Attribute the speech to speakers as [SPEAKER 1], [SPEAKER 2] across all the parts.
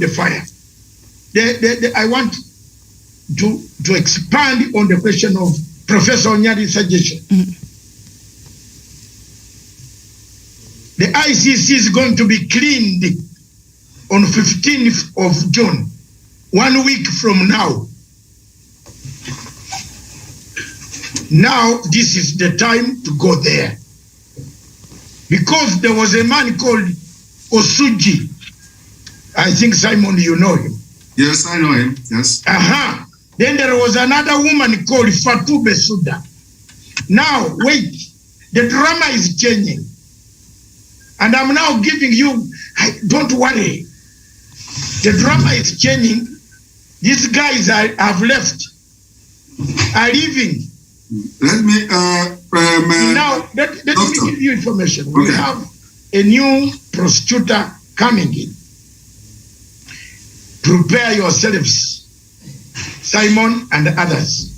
[SPEAKER 1] the fire. I want to expand on the question of Professor Onyadi's suggestion. The ICC is going to be cleaned on 15th of June, 1 week from now. Now, this is the time to go there. Because there was a man called Osuji. I think, Simon, you know him.
[SPEAKER 2] Yes, I know him, yes.
[SPEAKER 1] Then there was another woman called Fatou Bensouda. Now, wait, the drama is changing. And I'm now giving you, don't worry. The drama is changing. These guys have left, are leaving.
[SPEAKER 2] Let me,
[SPEAKER 1] now, let me give you information. Okay. We have a new prosecutor coming in. Prepare yourselves, Simon and others.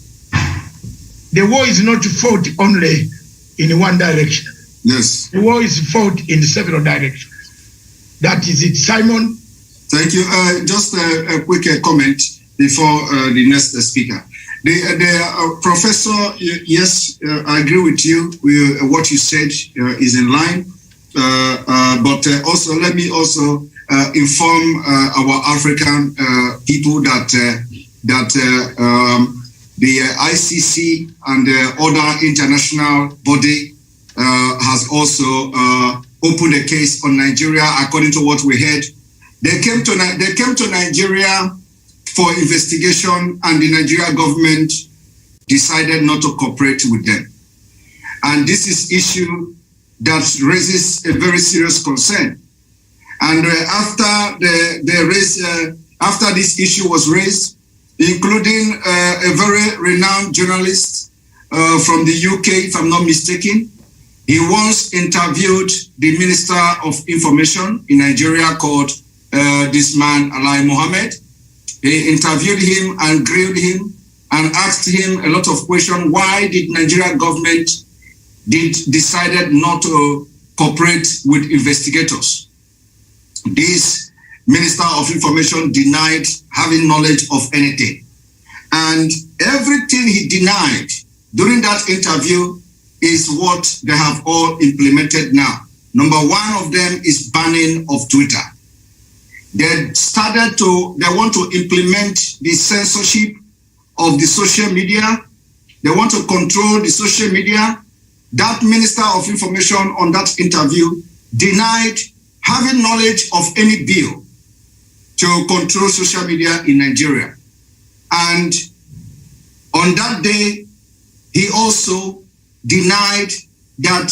[SPEAKER 1] The war is not fought only in one direction.
[SPEAKER 2] Yes.
[SPEAKER 1] The war is fought in several directions. That is it, Simon.
[SPEAKER 2] Thank you. Just a quick comment before the next speaker. The professor, yes, I agree with you. What you said is in line. But also, let me also inform our African people that the ICC and other international body has also opened a case on Nigeria. According to what we heard, they came to Nigeria for investigation, and the Nigerian government decided not to cooperate with them. And this is issue that raises a very serious concern. And after this issue was raised, including a very renowned journalist from the UK, if I'm not mistaken, he once interviewed the Minister of Information in Nigeria called this man, Alai Mohammed. He interviewed him and grilled him and asked him a lot of questions. Why did Nigerian government decided not to cooperate with investigators? This Minister of Information denied having knowledge of anything. And everything he denied during that interview is what they have all implemented now. Number one of them is banning of Twitter. They want to implement the censorship of the social media. They want to control the social media. That Minister of Information on that interview denied having knowledge of any bill to control social media in Nigeria. And on that day, he also denied that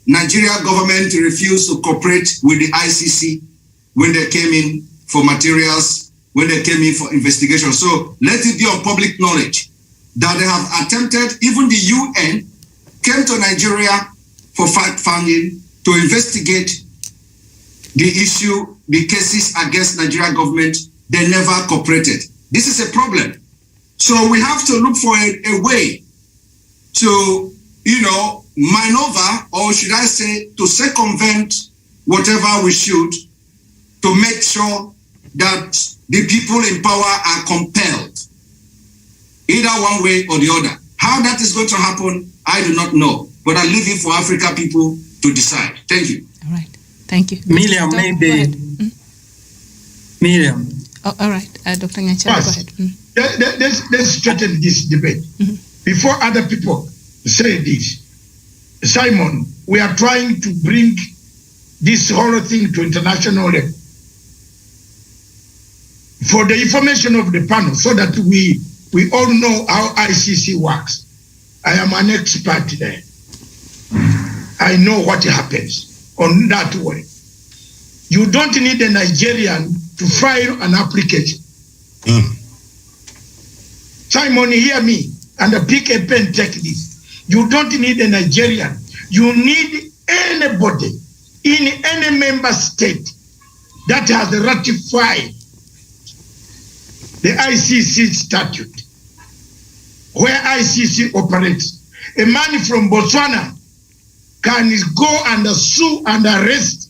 [SPEAKER 2] Nigeria government refused to cooperate with the ICC when they came in for materials, when they came in for investigation. So let it be on public knowledge that they have attempted, even the UN came to Nigeria for fact-finding to investigate the issue, the cases against Nigeria government. They never cooperated. This is a problem. So we have to look for a way to, maneuver, or should I say, to circumvent whatever we should, to make sure that the people in power are compelled, either one way or the other. How that is going to happen, I do not know, but I leave it for Africa people to decide. Thank you.
[SPEAKER 3] All right. Thank you.
[SPEAKER 4] Miriam, maybe. Miriam.
[SPEAKER 3] Oh, all right. Dr. Nyanchara, go ahead.
[SPEAKER 1] Let's straighten this debate. Before other people say this, Simon, we are trying to bring this whole thing to international level for the information of the panel, so that we all know how ICC works. I am an expert there. I know what happens on that way. You don't need a Nigerian to file an application. Simon, hear me, and pick a pen, take this. You don't need a Nigerian. You need anybody in any member state that has ratified the ICC statute, where ICC operates. A man from Botswana can go and sue and arrest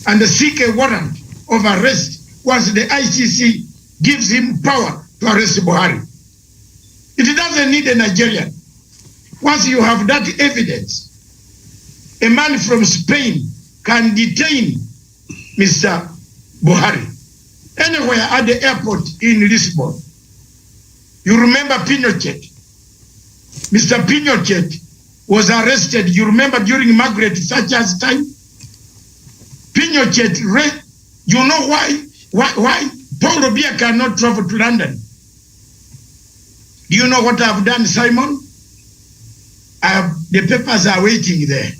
[SPEAKER 1] and seek a warrant of arrest once the ICC gives him power to arrest Buhari. It doesn't need a Nigerian. Once you have that evidence, a man from Spain can detain Mr. Buhari anywhere at the airport in Lisbon. You remember Pinochet? Mr. Pinochet was arrested, you remember, during Margaret Thatcher's time? Pinochet, you know why Paul Robia cannot travel to London? Do you know what I've done, Simon? The papers are waiting there.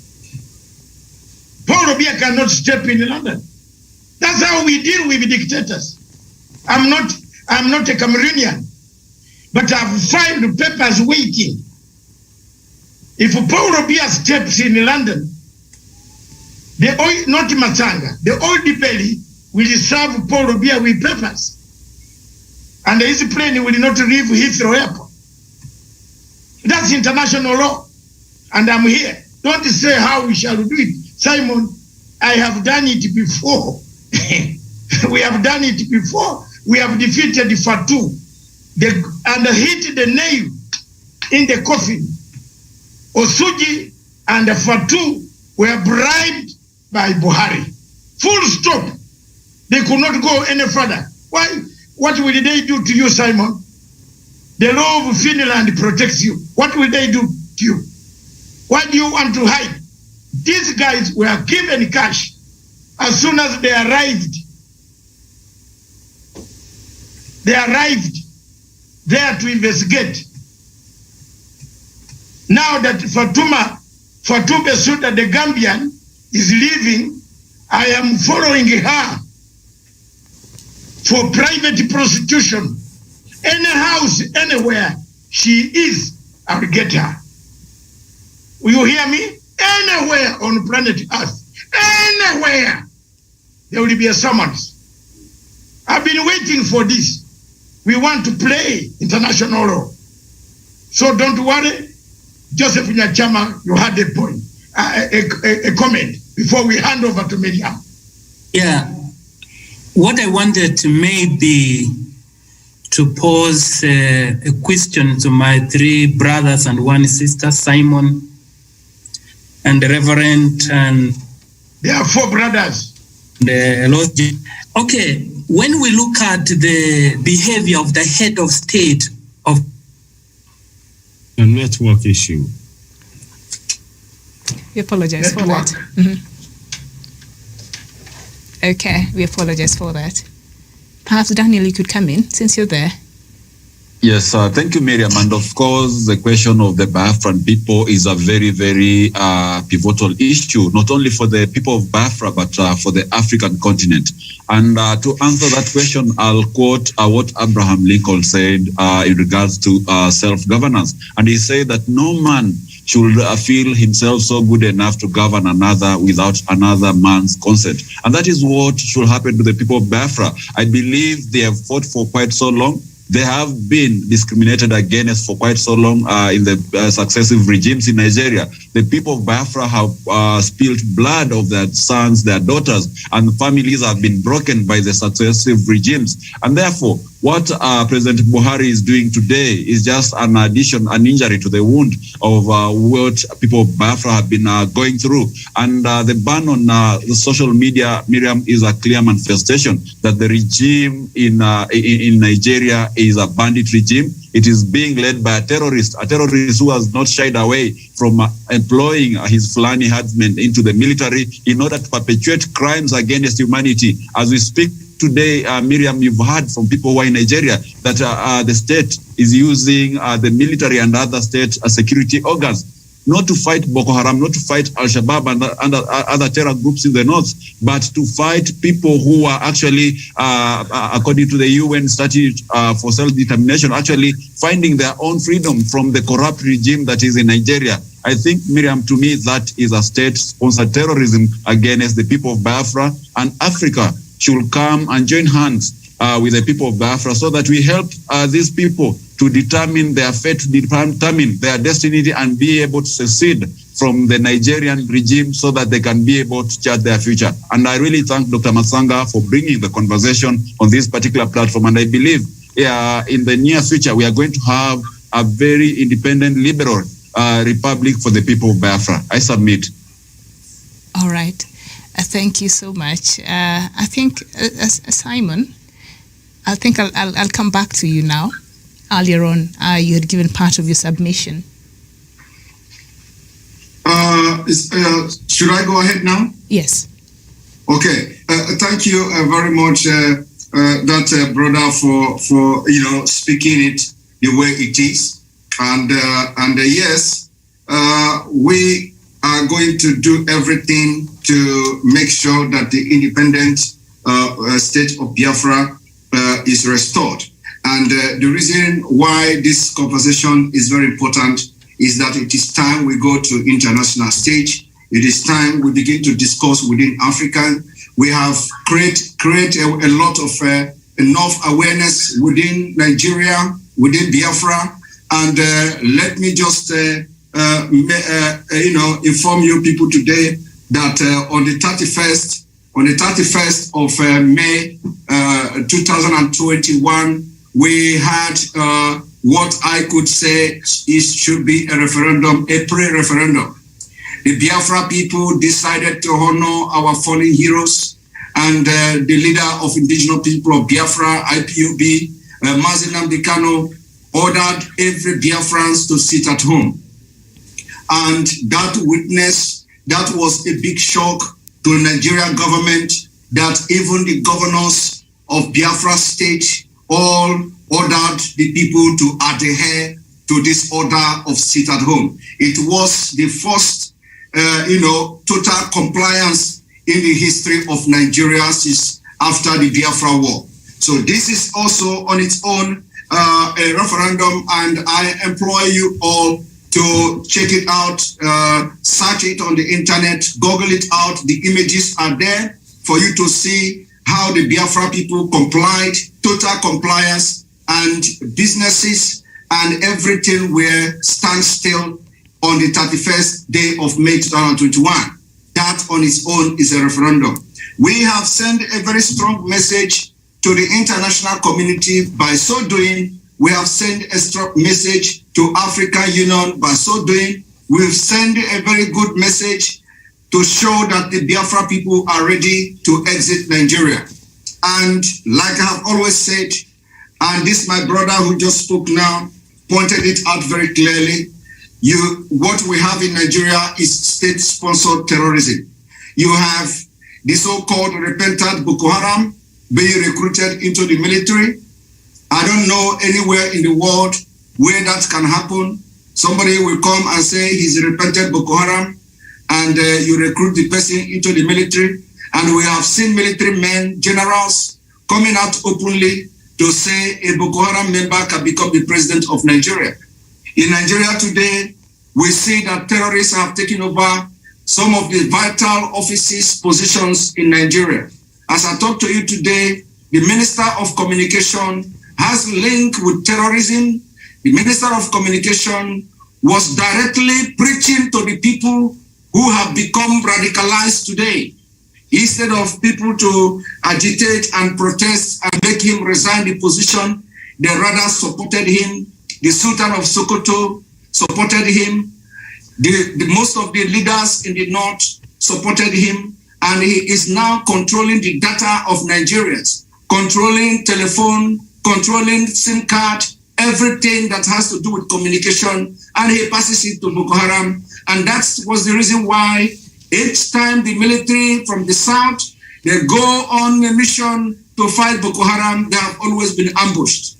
[SPEAKER 1] Paul Robia cannot step in London. That's how we deal with dictators. I'm not a Cameroonian, but I've filed papers waiting. If Paul Robia steps in London, not Matanga, the old belly will serve Paul Robia with papers. And his plane will not leave Heathrow Airport. That's international law. And I'm here. Don't say how we shall do it. Simon, I have done it before. We have done it before. We have defeated Fatou and hit the nail in the coffin. Osuji and Fatou were bribed by Buhari. Full stop. They could not go any further. Why? What will they do to you, Simon? The law of Finland protects you. What will they do to you? Why do you want to hide? These guys were given cash as soon as they arrived. They arrived there to investigate. Now that Fatou Bensouda, the Gambian, is leaving, I am following her for private prostitution. Any house, anywhere she is, I'll get her. Will you hear me? Anywhere on planet Earth, anywhere, there will be a summons. I've been waiting for this. We want to play international law. So don't worry. Joseph Nyachama, you had a point, a comment before we hand over to Miriam.
[SPEAKER 4] Yeah. What I wanted to maybe to pose a question to my three brothers and one sister, Simon and the Reverend, and
[SPEAKER 1] there are four brothers.
[SPEAKER 4] Okay, when we look at the behavior of the head of state of
[SPEAKER 5] a network issue.
[SPEAKER 3] We apologize for that. Mm-hmm. Okay, we apologize for that. Perhaps Daniel, you could come in since you're there.
[SPEAKER 6] Yes, thank you, Miriam. And of course, the question of the Biafran people is a very, very pivotal issue, not only for the people of Biafra, but for the African continent. And to answer that question, I'll quote what Abraham Lincoln said in regards to self-governance. And he said that no man should feel himself so good enough to govern another without another man's consent. And that is what should happen to the people of Biafra. I believe they have fought for quite so long. They have been discriminated against for quite so long in the successive regimes in Nigeria. The people of Biafra have spilled blood of their sons, their daughters, and families have been broken by the successive regimes. And therefore, what President Buhari is doing today is just an addition, an injury to the wound of what people of Biafra have been going through. And the ban on social media, Miriam, is a clear manifestation that the regime in Nigeria is a bandit regime. It is being led by a terrorist who has not shied away from employing his Fulani herdsmen into the military in order to perpetuate crimes against humanity. As we speak today, Miriam, you've heard from people who are in Nigeria that the state is using the military and other state security organs not to fight Boko Haram, not to fight Al-Shabaab and other terror groups in the north, but to fight people who are actually, according to the UN Statute for Self-Determination, actually finding their own freedom from the corrupt regime that is in Nigeria. I think, Miriam, to me, that is a state-sponsored terrorism against the people of Biafra, and Africa should come and join hands with the people of Biafra so that we help these people to determine their fate, to determine their destiny, and be able to secede from the Nigerian regime so that they can be able to chart their future. And I really thank Dr. Masanga for bringing the conversation on this particular platform. And I believe in the near future, we are going to have a very independent, liberal republic for the people of Biafra. I submit.
[SPEAKER 3] All right. Thank you so much. I think, Simon, I think I'll come back to you now. Earlier on, you had given part of your submission.
[SPEAKER 2] Should I go ahead now?
[SPEAKER 3] Yes.
[SPEAKER 2] Okay. Thank you very much, that brother, for speaking it the way it is. And yes, we are going to do everything to make sure that the independent state of Biafra is restored. And the reason why this conversation is very important is that it is time we go to international stage. It is time we begin to discuss within Africa. We have create a lot of enough awareness within Nigeria, within Biafra. And let me just inform you people today that on the 31st of May 2021, we had what I could say should be a referendum, a pre-referendum. The Biafra people decided to honor our fallen heroes, and the leader of indigenous people of Biafra, IPOB, Mazi Nnamdi Kanu, ordered every Biafrans to sit at home. And that was a big shock to the Nigerian government, that even the governors of Biafra state all ordered the people to adhere to this order of sit at home. It was the first, total compliance in the history of Nigeria since after the Biafra war. So this is also on its own a referendum, and I implore you all to check it out, search it on the internet, Google it out. The images are there for you to see how the Biafra people complied, total compliance, and businesses and everything were stand still on the 31st day of May 2021. That on its own is a referendum. We have sent a very strong message to the international community. By so doing, we have sent a strong message to African Union. By so doing, we've sent a very good message to show that the Biafra people are ready to exit Nigeria. And like I have always said, and this my brother who just spoke now pointed it out very clearly, what we have in Nigeria is state-sponsored terrorism. You have the so-called repentant Boko Haram being recruited into the military. I don't know anywhere in the world where that can happen. Somebody will come and say he's a repentant Boko Haram, and you recruit the person into the military. And we have seen military men, generals, coming out openly to say a Boko Haram member can become the president of Nigeria. In Nigeria today, we see that terrorists have taken over some of the vital offices, positions in Nigeria. As I talk to you today, the Minister of Communication has link with terrorism. The Minister of Communication was directly preaching to the people who have become radicalized today. Instead of people to agitate and protest and make him resign the position, they rather supported him. The Sultan of Sokoto supported him. Most of the leaders in the north supported him. And he is now controlling the data of Nigerians, controlling telephone, controlling SIM card, everything that has to do with communication. And he passes it to Boko Haram. And that was the reason why each time the military from the south, they go on a mission to fight Boko Haram, they have always been ambushed.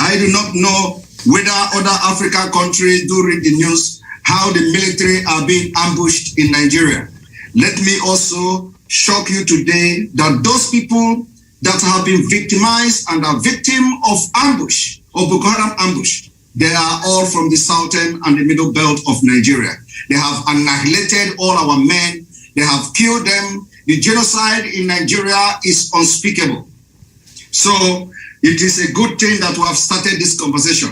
[SPEAKER 2] I do not know whether other African countries do read the news, how the military are being ambushed in Nigeria. Let me also shock you today that those people that have been victimized and are victim of ambush, of Boko Haram ambush, they are all from the southern and the middle belt of Nigeria. They have annihilated all our men. They have killed them. The genocide in Nigeria is unspeakable. So it is a good thing that we have started this conversation.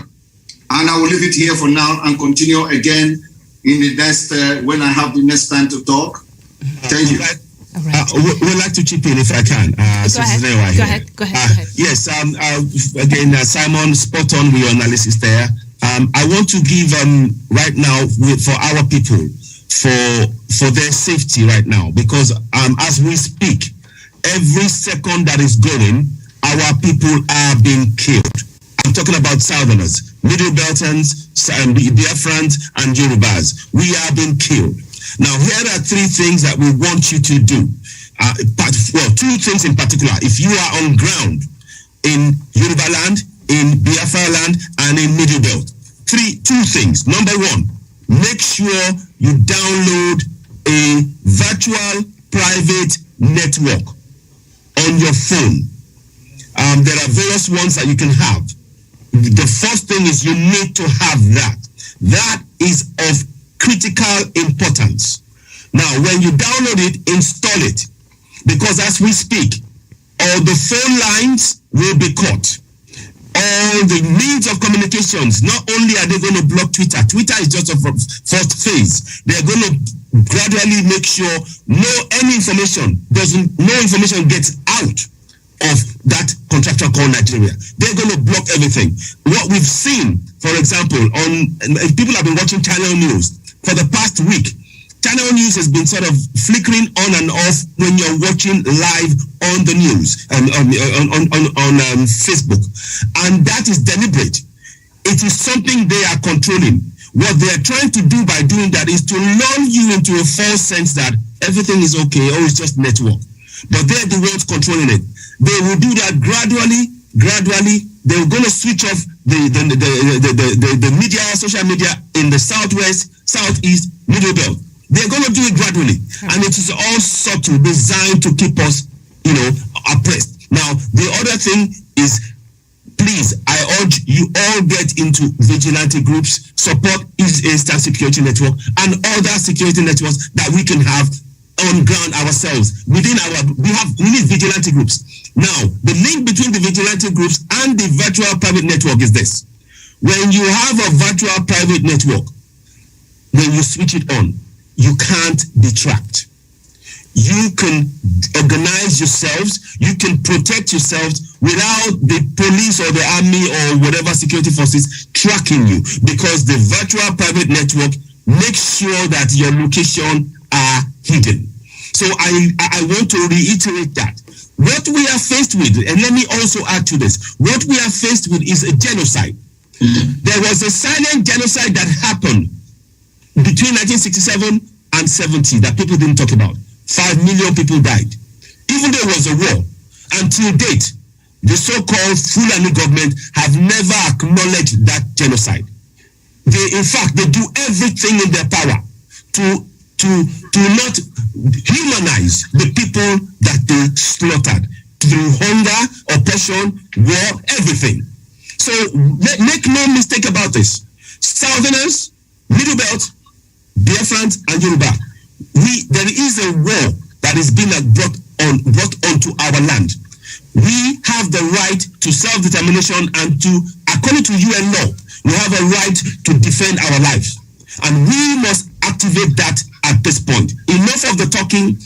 [SPEAKER 2] And I will leave it here for now and continue again in the next when I have the next time to talk. Thank you.
[SPEAKER 7] All right. We'd like to chip in if I can.
[SPEAKER 3] Go ahead.
[SPEAKER 7] Yes. Again, Simon, spot on with your analysis there. I want to give right now for our people for their safety right now, because as we speak, every second that is going, our people are being killed. I'm talking about Southerners, Middle Beltons, Biafrans, and Yorubas. We are being killed. Now, here are three things that we want you to do. Two things in particular. If you are on ground in Yoruba land, in Biafra land, and in Middle Belt, two things. Number one, make sure you download a virtual private network on your phone. There are various ones that you can have. The first thing is you need to have that. That is of critical importance. Now, when you download it, install it, because as we speak, all the phone lines will be cut. All the means of communications, not only are they going to block Twitter, Twitter is just a first phase. They're going to gradually make sure no information gets out of that contractor called Nigeria. They're going to block everything. What we've seen, for example, if people have been watching Channel News for the past week, Channel News has been sort of flickering on and off when you're watching live on the news and on Facebook. And that is deliberate. It is something they are controlling. What they are trying to do by doing that is to lull you into a false sense that everything is okay, or it's just network. But they're the ones controlling it. They will do that gradually. They're going to switch off the media, social media in the Southwest, Southeast, Middle Belt. They're going to do it gradually. And it is all subtle, designed to keep us, oppressed. Now, the other thing is, please, I urge you all get into vigilante groups, support Eastern Security Network and other security networks that we can have on ground ourselves. We need vigilante groups. Now, the link between the vigilante groups and the virtual private network is this. When you have a virtual private network, when you switch it on, you can't be tracked. You can organize yourselves, you can protect yourselves without the police or the army or whatever security forces tracking you, because the virtual private network makes sure that your location are hidden. So I want to reiterate that. What we are faced with, and let me also add to this, what we are faced with is a genocide. There was a silent genocide that happened between 1967 and 70 that people didn't talk about. 5 million people died. Even though it was a war, until date, the so-called Fulani government have never acknowledged that genocide. In fact, they do everything in their power to not humanize the people that they slaughtered through hunger, oppression, war, everything. So make no mistake about this. Southerners, Middle Belt, Biafrans, and Yoruba, there is a war that is being brought onto our land. We have the right to self-determination and according to UN law, we have a right to defend our lives. And we must activate that at this point. Enough of the talking.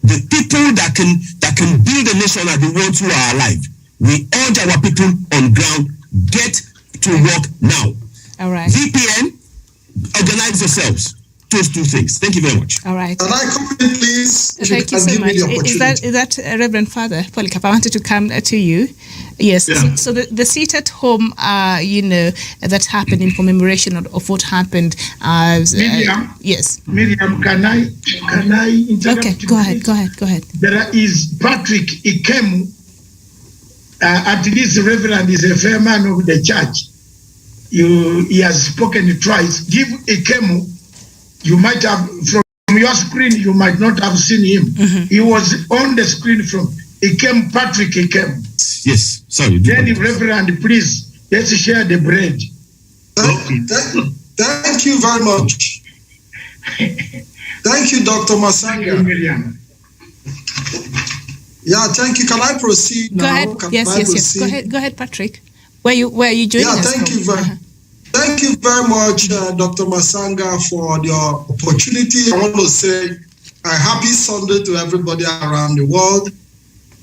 [SPEAKER 7] The people that can build a nation are the ones who are alive. We urge our people on ground, get to work now.
[SPEAKER 3] All right.
[SPEAKER 7] VPN, organize yourselves. Those two things. Thank you very much.
[SPEAKER 3] All right.
[SPEAKER 8] Can I come in, please?
[SPEAKER 3] Thank you so much. Is that Reverend Father Polycarp? I wanted to come to you. Yes.
[SPEAKER 1] Yeah.
[SPEAKER 3] So the seat at home, that happened in commemoration of what happened.
[SPEAKER 1] Miriam.
[SPEAKER 3] Yes.
[SPEAKER 1] Miriam, can I interrupt?
[SPEAKER 3] Okay. Go ahead.
[SPEAKER 1] There is Patrick Ikemu. At least Reverend is a fair man of the church. He has spoken twice. Give Ikemu. You might have, from your screen, you might not have seen him. Mm-hmm. He was on the screen from Patrick Ikem.
[SPEAKER 7] Yes, sorry.
[SPEAKER 1] Then, Reverend, please, let's share the bread.
[SPEAKER 8] Thank you very much. Thank you, Dr. Masanga. Yeah, thank you. Can I proceed now?
[SPEAKER 3] Go ahead. Yes. Go ahead, Patrick. Where are you joining us
[SPEAKER 8] thank
[SPEAKER 3] from?
[SPEAKER 8] you very Thank you very much, Dr. Masanga, for the opportunity. I want to say a happy Sunday to everybody around the world.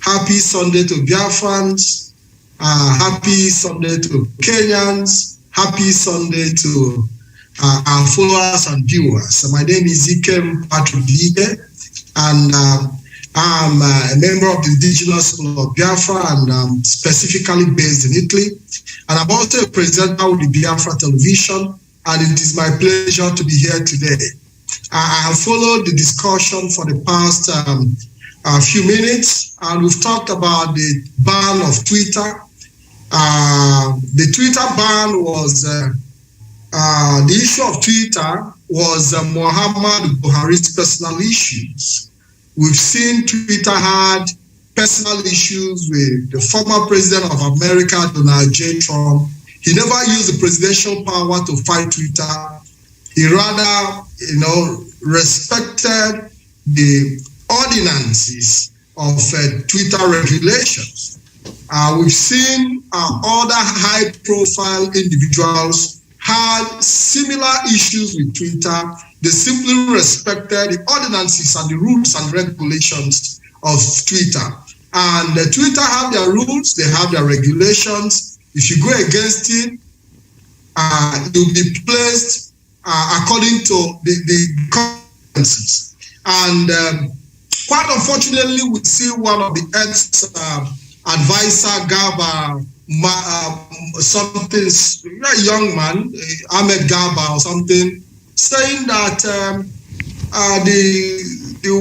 [SPEAKER 8] Happy Sunday to Biafrans. Happy Sunday to Kenyans. Happy Sunday to our followers and viewers. My name is Ikem Patrick Lige, and I'm a member of the Indigenous People of Biafra, and I'm specifically based in Italy. And I'm also a presenter with the Biafra Television, and it is my pleasure to be here today. I have followed the discussion for the past few minutes, and we've talked about the ban of Twitter. The Twitter ban was, the issue of Twitter was Muhammad Buhari's personal issues. We've seen Twitter had personal issues with the former president of America, Donald J. Trump. He never used the presidential power to fight Twitter. He rather, respected the ordinances of Twitter regulations. We've seen other high-profile individuals had similar issues with Twitter. They simply respected the ordinances and the rules and regulations of Twitter. And Twitter have their rules, they have their regulations. If you go against it, you'll be placed according to the consequences. And quite unfortunately, we see one of the ex-advisor Garba, something, a young man, Ahmed Garba or something, saying that the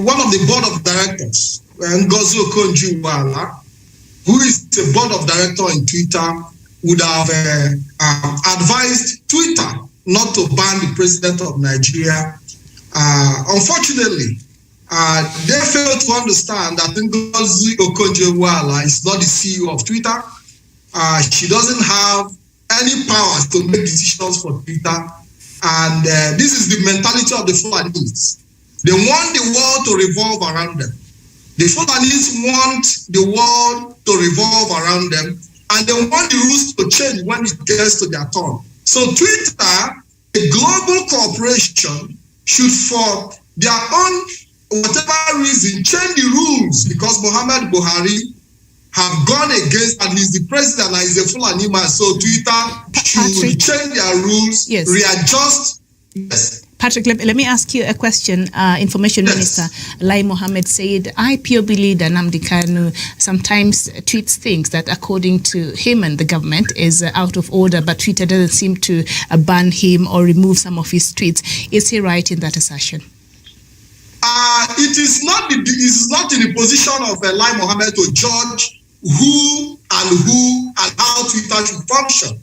[SPEAKER 8] one of the board of directors, Ngozi Okonjo-Iweala, who is the board of director in Twitter, would have advised Twitter not to ban the president of Nigeria. Unfortunately, they fail to understand that Ngozi Okonjo-Iweala is not the CEO of Twitter. She doesn't have any power to make decisions for Twitter. And this is the mentality of the Fulanis. They want the world to revolve around them. The Fulanis want the world to revolve around them, and they want the rules to change when it gets to their turn. So Twitter, a global corporation, should for their own whatever reason change the rules, because Muhammad Buhari have gone against, and he's the president and he's a Fulani man. So Twitter should change their rules, yes, readjust. Yes.
[SPEAKER 3] Patrick, let me ask you a question. Information Minister Lai Mohammed said IPOB leader Nnamdi Kanu sometimes tweets things that, according to him and the government, is out of order, but Twitter doesn't seem to ban him or remove some of his tweets. Is he right in that assertion?
[SPEAKER 8] It is not in the position of Lai Mohammed to judge who and how Twitter should function.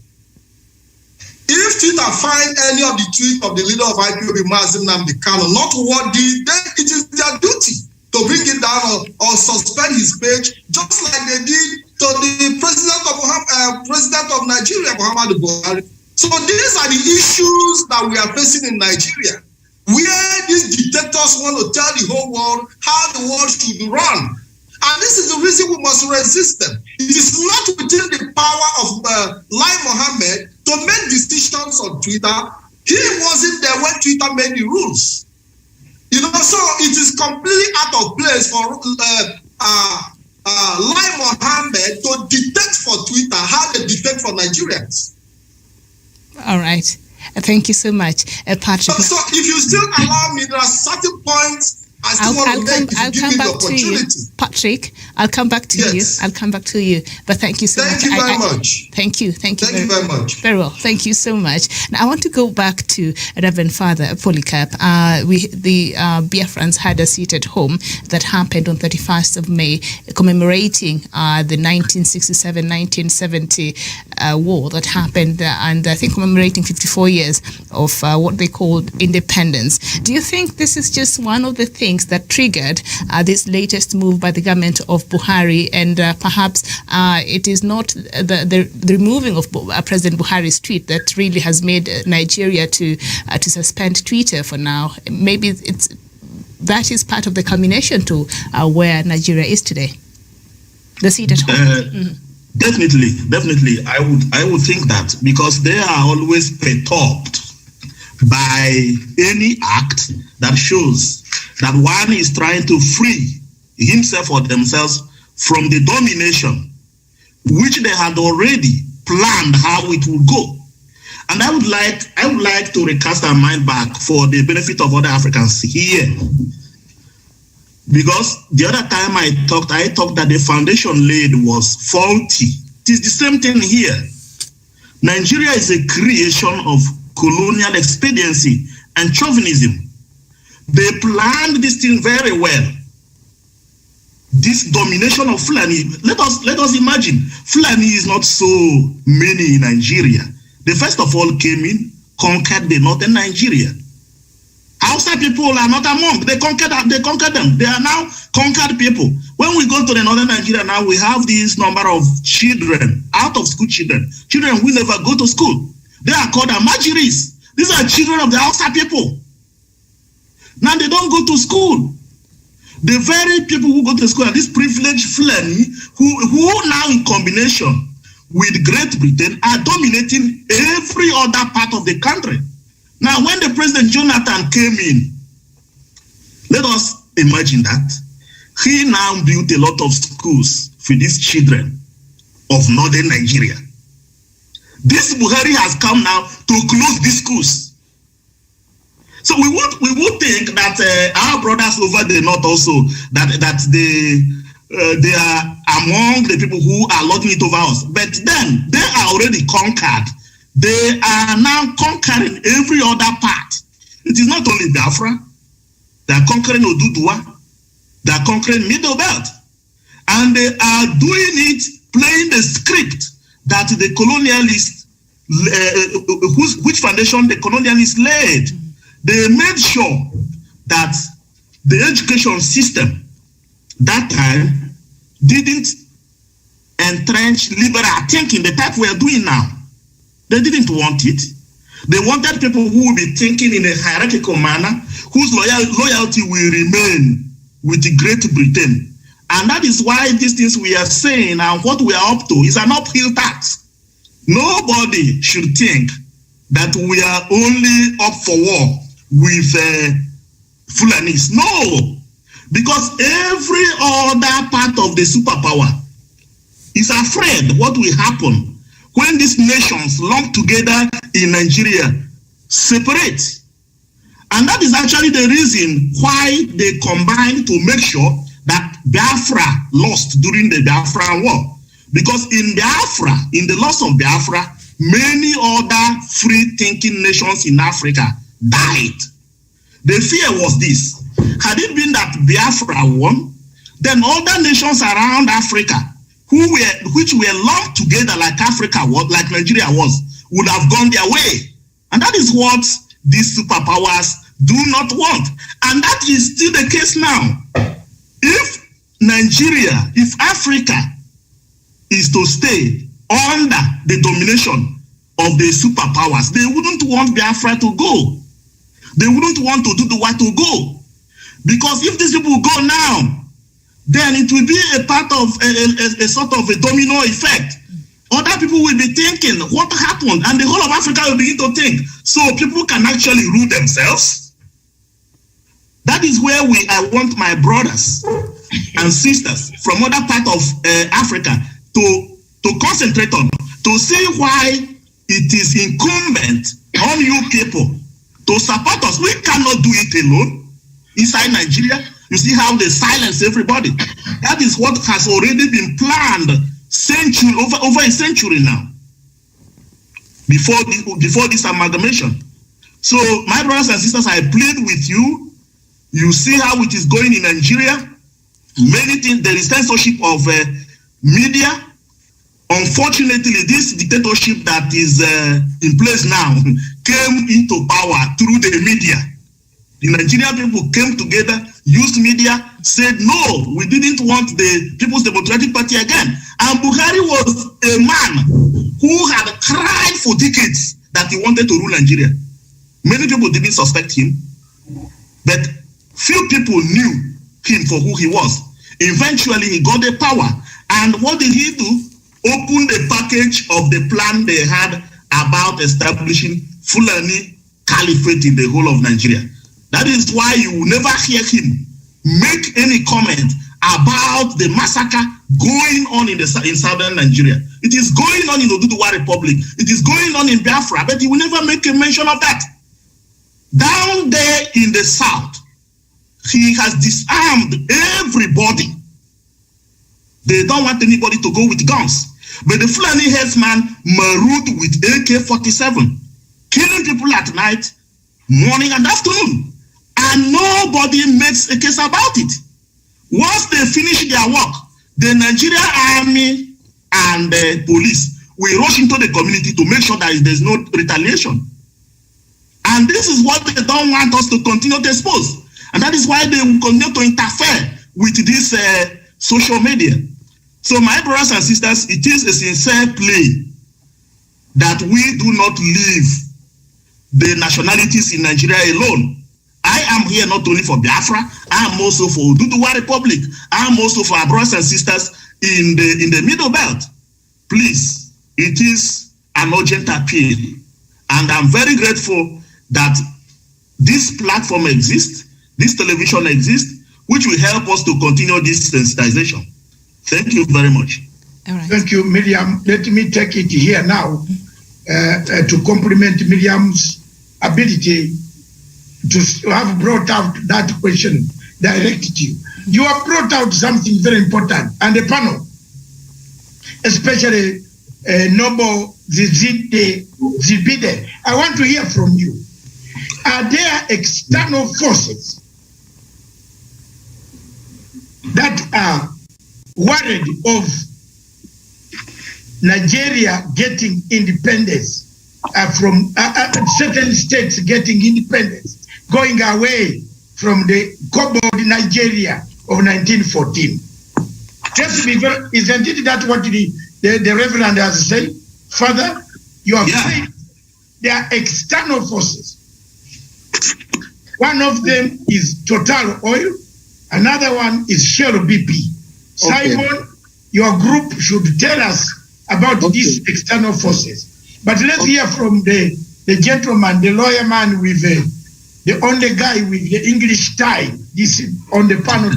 [SPEAKER 8] If Twitter find any of the tweets of the leader of IPOB, Mazi Nnamdi Kanu, not worthy, then it is their duty to bring it down or suspend his page, just like they did to the president of Nigeria, Muhammadu Buhari. So these are the issues that we are facing in Nigeria, where these dictators want to tell the whole world how the world should run. And this is the reason we must resist them. It is not within the power of Lai Mohammed to make decisions on Twitter. He wasn't there when Twitter made the rules. So it is completely out of place for Lai Mohammed to dictate for Twitter how they dictate for Nigerians.
[SPEAKER 3] All right. Thank you so much, Patrick.
[SPEAKER 8] So if you still allow me, there are certain points I'll come back to you,
[SPEAKER 3] Patrick. I'll come back to you. I'll come back to you. But thank you so much.
[SPEAKER 8] Thank you very much.
[SPEAKER 3] Thank you.
[SPEAKER 8] Thank you very much.
[SPEAKER 3] Very well. Thank you so much. Now I want to go back to Reverend Father Polycarp. The Biafrans had a seat at home that happened on 31st of May, commemorating the 1967-1970 war that happened, and I think commemorating 54 years of what they called independence. Do you think this is just one of the things that triggered this latest move by the government of Buhari, and perhaps it is not the removing of President Buhari's tweet that really has made Nigeria to suspend Twitter for now? Maybe that is part of the culmination to where Nigeria is today. The seat at home.
[SPEAKER 9] Definitely. I would think that, because they are always perturbed by any act that shows that one is trying to free himself or themselves from the domination which they had already planned how it would go. And I would like to recast our mind back for the benefit of other Africans here. Because the other time I talked that the foundation laid was faulty. It is the same thing here. Nigeria is a creation of colonial expediency and chauvinism. They planned this thing very well. This domination of Fulani, let us imagine, Fulani is not so many in Nigeria. They first of all came in, conquered the northern Nigeria. Hausa people are not among. They conquered them. They are now conquered people. When we go to the northern Nigeria now, we have this number of children, out of school children who never go to school. They are called Amajiris. These are children of the Hausa people. Now they don't go to school. The very people who go to school are these privileged Fulani who now in combination with Great Britain are dominating every other part of the country. Now, when the President Jonathan came in, let us imagine that he now built a lot of schools for these children of northern Nigeria. This Buhari has come now to close these schools. So we would think that our brothers over the north also that they are among the people who are lording it over us. But then they are already conquered. They are now conquering every other part. It is not only Biafra. They are conquering Oduduwa. They are conquering Middle Belt. And they are doing it, playing the script that the colonialists, which foundation the colonialists laid. They made sure that the education system that time didn't entrench liberal thinking, the type we are doing now. They didn't want it. They wanted people who will be thinking in a hierarchical manner, whose loyalty will remain with Great Britain. And that is why these things we are saying and what we are up to is an uphill task. Nobody should think that we are only up for war with Fulanis. No, because every other part of the superpower is afraid what will happen when these nations lump together in Nigeria separate. And that is actually the reason why they combined to make sure that Biafra lost during the Biafra War. Because in Biafra, in the loss of Biafra, many other free-thinking nations in Africa died. The fear was this. Had it been that Biafra won, then other nations around Africa which were lumped together like Africa was, like Nigeria was, would have gone their way. And that is what these superpowers do not want. And that is still the case now. If Nigeria, if Africa is to stay under the domination of the superpowers, they wouldn't want Biafra to go. They wouldn't want to do the what to go. Because if these people go now, then it will be a part of a sort of a domino effect. Other people will be thinking, what happened? And the whole of Africa will begin to think. So people can actually rule themselves. That is where I want my brothers and sisters from other parts of Africa to concentrate on, to see why it is incumbent on you people to support us. We cannot do it alone inside Nigeria. You see how they silence everybody. That is what has already been planned over a century now, before this amalgamation. So my brothers and sisters, I plead with you. You see how it is going in Nigeria. Many things, there is censorship of media. Unfortunately, this dictatorship that is in place now came into power through the media. The Nigerian people came together, used media, said, no, we didn't want the People's Democratic Party again. And Buhari was a man who had cried for decades that he wanted to rule Nigeria. Many people didn't suspect him, but few people knew him for who he was. Eventually, he got the power. And what did he do? opened a package of the plan they had about establishing Fulani Caliphate in the whole of Nigeria. That is why you will never hear him make any comment about the massacre going on in southern Nigeria. It is going on in the Oduduwa Republic. It is going on in Biafra, but he will never make a mention of that. Down there in the south, he has disarmed everybody. They don't want anybody to go with guns. But the Fulani headsman marooned with AK-47, killing people at night, morning and afternoon. And nobody makes a case about it. Once they finish their work, the Nigerian army and the police will rush into the community to make sure that there's no retaliation. And this is what they don't want us to continue to expose. And that is why they will continue to interfere with this social media. So my brothers and sisters, it is a sincere plea that we do not leave the nationalities in Nigeria alone. I am here not only for Biafra, I am also for Oduduwa Republic. I am also for our brothers and sisters in the Middle Belt. Please, it is an urgent appeal. And I'm very grateful that this platform exists, this television exists, which will help us to continue this sensitization. Thank you very much.
[SPEAKER 3] All right.
[SPEAKER 1] Thank you, Miriam. Let me take it here now to compliment Miriam's ability to have brought out that question directed to you. You have brought out something very important, and the panel, especially Noble Zibide, I want to hear from you. Are there external forces that are worried of Nigeria getting independence from certain states getting independence, going away from the cobbled Nigeria of 1914? Just to be very, isn't it that what the Reverend has said? Father, you have said there are external forces. One of them is Total Oil, another one is Shell BP. Okay. Simon, your group should tell us about these external forces. But let's hear from the gentleman, the lawyer man with the only guy with the English tie. This on the panel.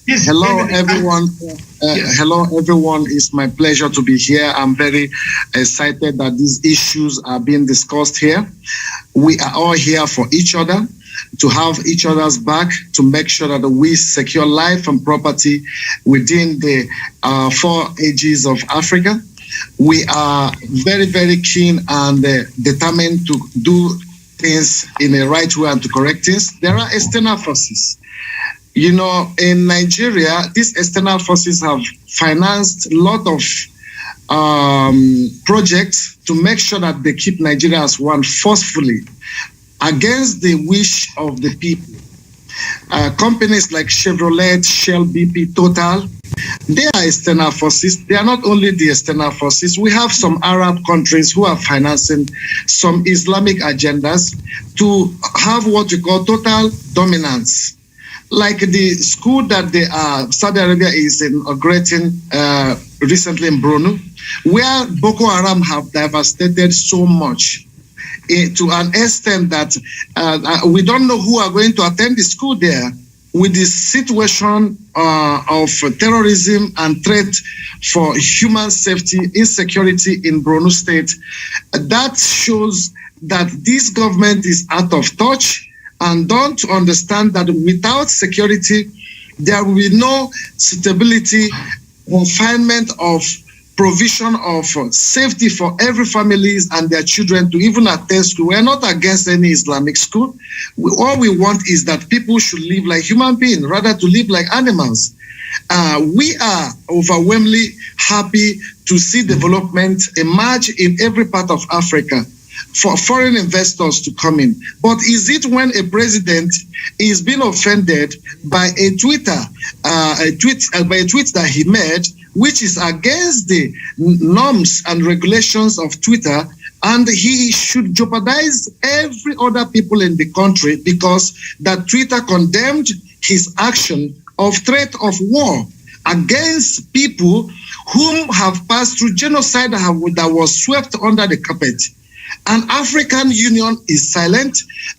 [SPEAKER 1] This
[SPEAKER 10] hello, everyone.
[SPEAKER 1] Yes.
[SPEAKER 10] Hello, everyone. It's my pleasure to be here. I'm very excited that these issues are being discussed here. We are all here for each other, to have each other's back, to make sure that we secure life and property within the 4 ages of Africa. We are very, very keen and determined to do things in the right way and to correct things. There are external forces. You know, in Nigeria, these external forces have financed a lot of projects to make sure that they keep Nigeria as one forcefully against the wish of the people. Companies like Chevrolet, Shell, BP, Total, they are external forces. They are not only the external forces. We have some Arab countries who are financing some Islamic agendas to have what we call total dominance. Like the school that Saudi Arabia is inaugurating recently in Brunei, where Boko Haram have devastated so much to an extent that we don't know who are going to attend the school there. With the situation of terrorism and threat for human safety, insecurity in Borno State, that shows that this government is out of touch and don't understand that without security, there will be no stability, confinement of provision of safety for every families and their children to even attend school. We're not against any Islamic school. All we want is that people should live like human beings rather to live like animals. We are overwhelmingly happy to see development emerge in every part of Africa for foreign investors to come in. But is it when a president is being offended by a tweet that he made, which is against the norms and regulations of Twitter, and he should jeopardize every other people in the country because that Twitter condemned his action of threat of war against people whom have passed through genocide that was swept under the carpet. And African Union is silent.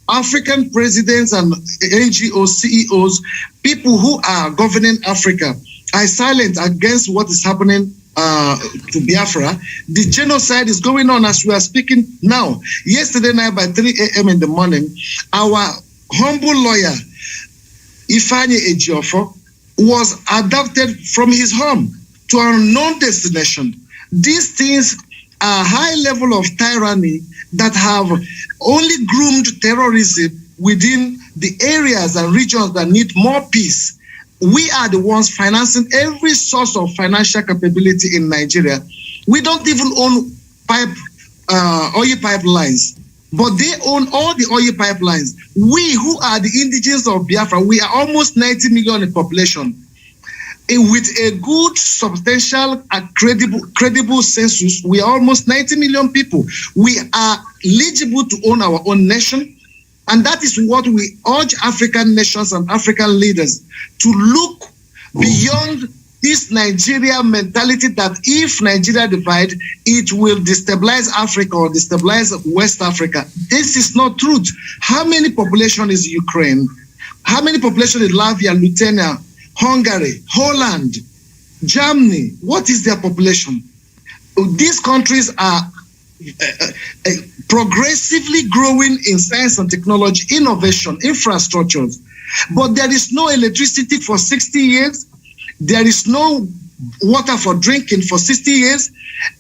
[SPEAKER 10] African presidents and NGO CEOs, people who are governing Africa, are silent against what is happening to Biafra. The genocide is going on as we are speaking now. Yesterday night by 3 a.m. in the morning, our humble lawyer, Ifeanyi Ejiofor, was abducted from his home to an unknown destination. These things are high level of tyranny that have only groomed terrorism within the areas and regions that need more peace. We are the ones financing every source of financial capability in Nigeria. We don't even own oil pipelines, but they own all the oil pipelines. We, who are the indigenes of Biafra, we are almost 90 million in population. With a good, substantial, credible census, we are almost 90 million people. We are eligible to own our own nation. And that is what we urge African nations and African leaders to look beyond this Nigeria mentality that if Nigeria divide, it will destabilize Africa or destabilize West Africa. This is not truth. How many population is Ukraine? How many population is Latvia, Lithuania, Hungary, Holland, Germany? What is their population? These countries are progressively growing in science and technology, innovation, infrastructures. But there is no electricity for 60 years. There is no water for drinking for 60 years.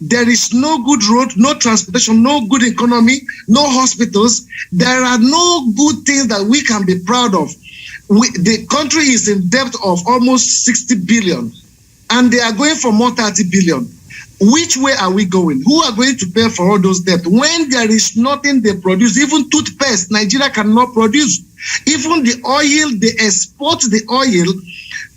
[SPEAKER 10] There is no good road, no transportation, no good economy, no hospitals. There are no good things that we can be proud of. The country is in debt of almost 60 billion, and they are going for more 30 billion. Which way are we going? Who are going to pay for all those debts when there is nothing they produce? Even toothpaste, Nigeria cannot produce. Even the oil, they export the oil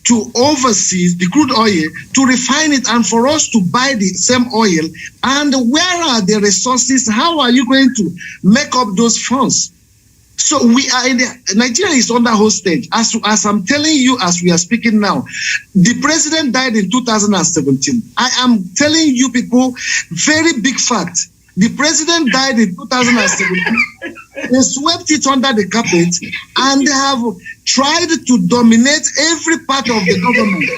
[SPEAKER 10] to overseas, the crude oil, to refine it and for us to buy the same oil. And where are the resources? How are you going to make up those funds? So we are in Nigeria is under hostage. As I'm telling you, as we are speaking now, the president died in 2017. I am telling you people, very big fact. The president died in 2017. They swept it under the carpet and they have tried to dominate every part of the government.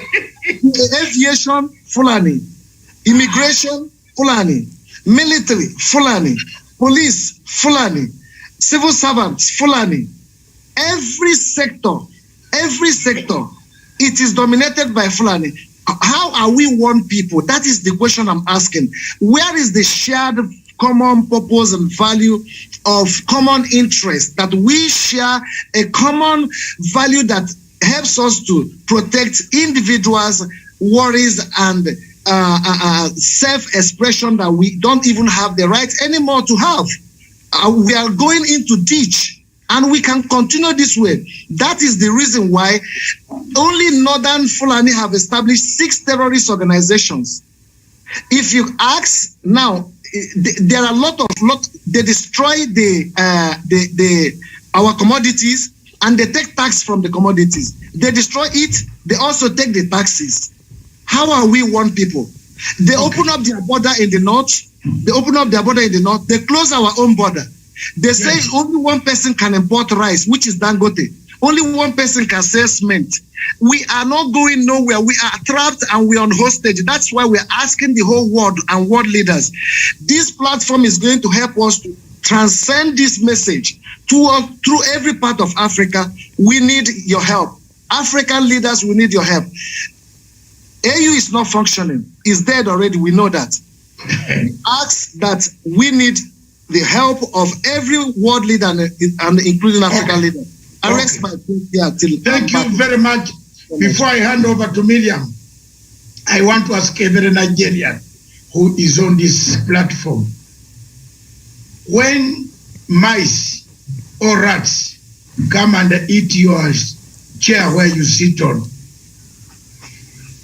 [SPEAKER 10] Aviation, Fulani. Immigration, Fulani. Military, Fulani. Police, Fulani. Civil servants, Fulani. Every sector, it is dominated by Fulani. How are we one people? That is the question I'm asking. Where is the shared common purpose and value of common interest, that we share a common value that helps us to protect individuals' worries and self-expression that we don't even have the right anymore to have? We are going into ditch, and we can continue this way. That is the reason why only Northern Fulani have established 6 terrorist organizations. If you ask now, there are they destroy our commodities, and they take tax from the commodities. They destroy it, they also take the taxes. How are we one people? They open up their border in the north. They close our own border. They say only one person can import rice, which is Dangote. Only one person can sell cement. We are not going nowhere. We are trapped and we are on hostage. That's why we're asking the whole world and world leaders. This platform is going to help us to transcend this message through every part of Africa. We need your help. African leaders, we need your help. AU is not functioning. It's dead already. We know that. Ask that we need the help of every world leader and including African leaders. I rest my case here till.
[SPEAKER 1] Thank you very much. Before I hand over to Miriam, I want to ask every Nigerian who is on this platform, when mice or rats come and eat your chair where you sit on,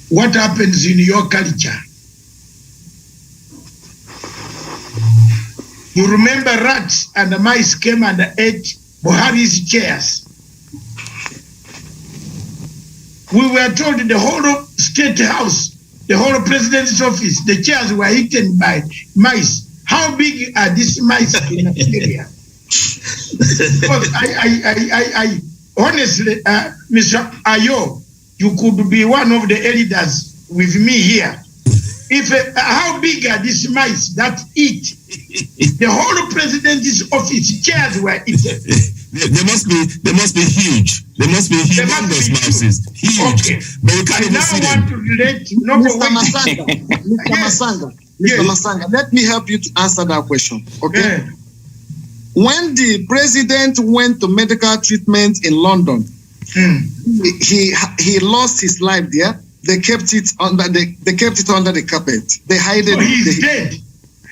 [SPEAKER 1] what happens in your culture? You remember rats and the mice came and ate Buhari's chairs. We were told the whole of State House, the whole of President's office, the chairs were eaten by mice. How big are these mice in Nigeria? Because I honestly, Mr. Ayo, you could be one of the elders with me here. If how big are these mice that eat? The whole President's office chairs were eaten.
[SPEAKER 7] They must be huge. They must be humongous mouses. Huge.
[SPEAKER 1] Okay.
[SPEAKER 7] But you can't even see them.
[SPEAKER 10] Mr. Masanga, let me help you to answer that question. Okay.
[SPEAKER 1] Yeah.
[SPEAKER 10] When the president went to medical treatment in London, he lost his life there. They kept it under the carpet. They hid it.
[SPEAKER 1] So he's dead.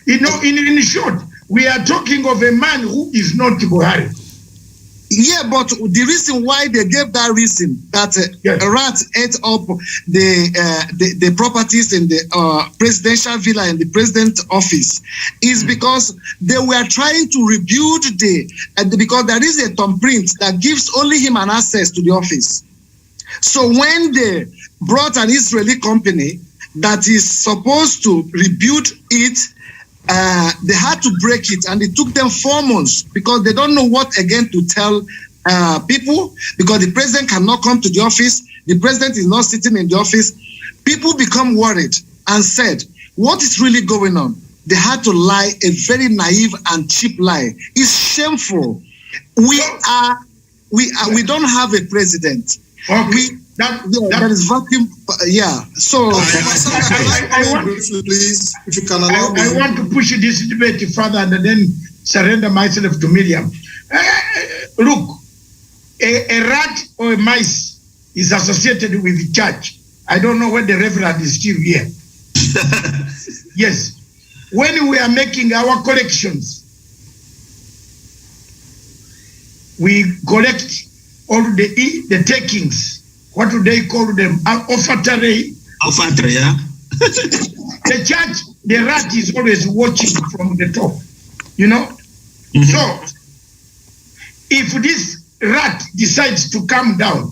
[SPEAKER 1] You know, in short, we are talking of a man who is not Buhari.
[SPEAKER 10] Yeah, but the reason why they gave that reason that rats ate up the properties in the presidential villa in the president's office is because they were trying to rebuild because there is a thumbprint that gives only him an access to the office. So when they brought an Israeli company that is supposed to rebuild it, they had to break it, and it took them 4 months because they don't know what again to tell people, because the president cannot come to the office. The president is not sitting in the office. People become worried and said, what is really going on? They had to lie, a very naive and cheap lie. It's shameful. We don't have a president.
[SPEAKER 1] Okay.
[SPEAKER 10] That is vacuum. Yeah. So
[SPEAKER 1] I want,
[SPEAKER 8] please, if you can allow me.
[SPEAKER 1] I want to push this debate further and then surrender myself to Miriam. Look, a rat or a mice is associated with church. I don't know whether the reverend is still here. Yes. When we are making our collections, we collect all the takings. What do they call them? Offertory.
[SPEAKER 9] Offertory, yeah.
[SPEAKER 1] The church, the rat is always watching from the top, you know? Mm-hmm. So, if this rat decides to come down,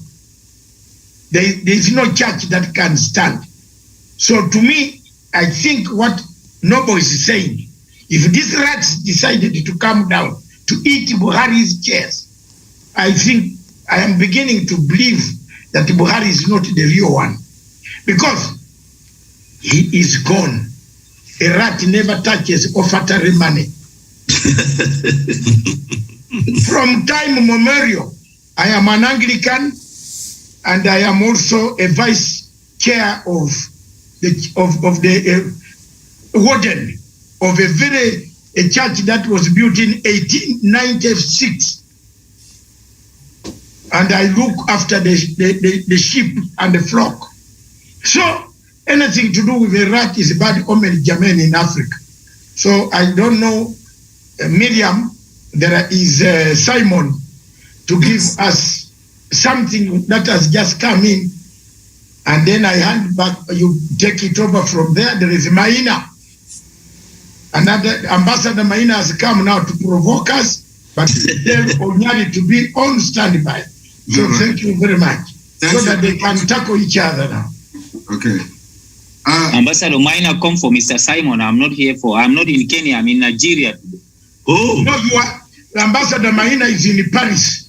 [SPEAKER 1] there is no church that can stand. So, to me, I think what Nobo is saying, if this rat decided to come down to eat Buhari's chairs, I think I am beginning to believe that Buhari is not the real one, because he is gone. A rat never touches offertory money. From time immemorial, I am an Anglican, and I am also a vice chair of the warden of a church that was built in 1896. And I look after the sheep and the flock. So anything to do with a rat is bad omen, German, in Africa. So I don't know, Miriam, there is Simon to give us something that has just come in, and then I hand back, you take it over from there. There is Maina. Another Ambassador Maina has come now to provoke us, but tell Onyari to be on standby. So thank you very much. So that they can tackle each other now.
[SPEAKER 2] Okay.
[SPEAKER 11] Ambassador Maina, come for Mr. Simon. I'm not in Kenya, I'm in Nigeria.
[SPEAKER 1] Oh. No, you are, Ambassador Maina is in Paris.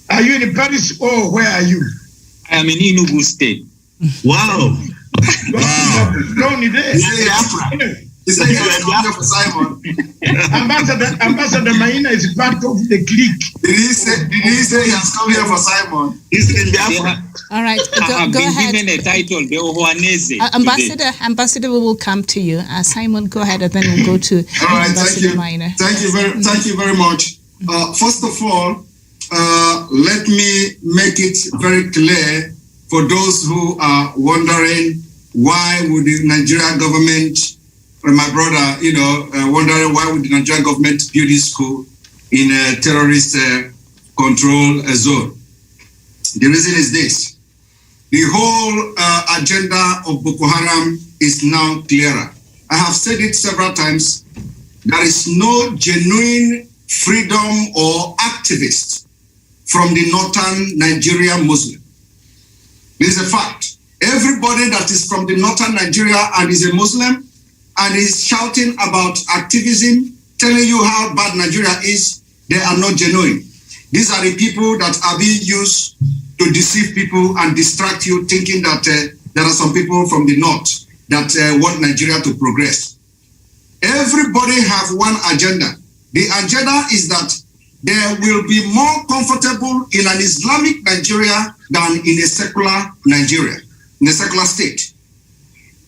[SPEAKER 1] Are you in Paris or where are you?
[SPEAKER 11] I am in Enugu State.
[SPEAKER 9] Wow.
[SPEAKER 1] No need there. Ambassador Maina is part of the clique.
[SPEAKER 2] Did he say he has come here for Simon?
[SPEAKER 9] He's in Biafra.
[SPEAKER 3] All right, go ahead.
[SPEAKER 11] Given a title, the Ohuanese.
[SPEAKER 3] Ambassador, we will come to you. Simon, go ahead, and then we'll go to Ambassador Maina.
[SPEAKER 2] Thank you very much. First of all, let me make it very clear for those who are wondering why would the Nigerian government, my brother, wondering why would the Nigerian government build this school in a terrorist control zone. The reason is this. The whole agenda of Boko Haram is now clearer. I have said it several times. There is no genuine freedom or activist from the northern Nigerian Muslim. This is a fact. Everybody that is from the northern Nigeria and is a Muslim and is shouting about activism, telling you how bad Nigeria is, they are not genuine. These are the people that are being used to deceive people and distract you, thinking that there are some people from the north that want Nigeria to progress. Everybody have one agenda. The agenda is that there will be more comfortable in an Islamic Nigeria than in a secular Nigeria, in a secular state.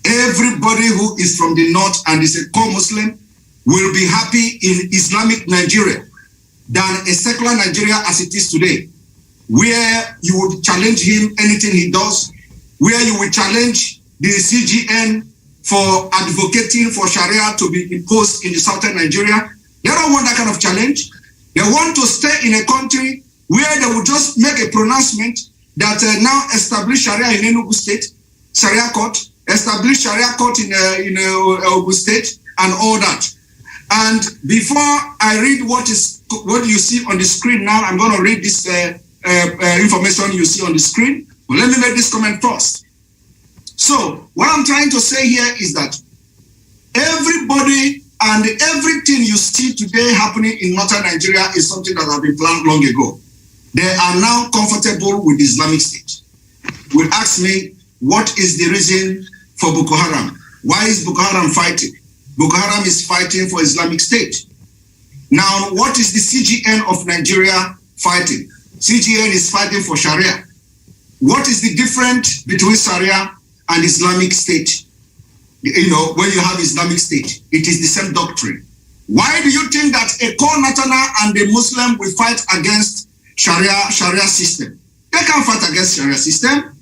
[SPEAKER 2] Everybody who is from the north and is a core Muslim will be happy in Islamic Nigeria than a secular Nigeria as it is today, where you would challenge him anything he does, where you will challenge the CGN for advocating for Sharia to be imposed in the southern Nigeria. They don't want that kind of challenge. They want to stay in a country where they will just make a pronouncement that now establish Sharia in Enugu State, Sharia court, establish Sharia court in Ogun State, and all that. And before I read what you see on the screen now, I'm going to read this information you see on the screen. But let me make this comment first. So what I'm trying to say here is that everybody and everything you see today happening in northern Nigeria is something that has been planned long ago. They are now comfortable with Islamic State. Will ask me, what is the reason for Boko Haram? Why is Boko Haram fighting? Boko Haram is fighting for Islamic State. Now, what is the CGN of Nigeria fighting? CGN is fighting for Sharia. What is the difference between Sharia and Islamic State? You know, when you have Islamic State, it is the same doctrine. Why do you think that a core Natana and a Muslim will fight against Sharia system? They can't fight against Sharia system.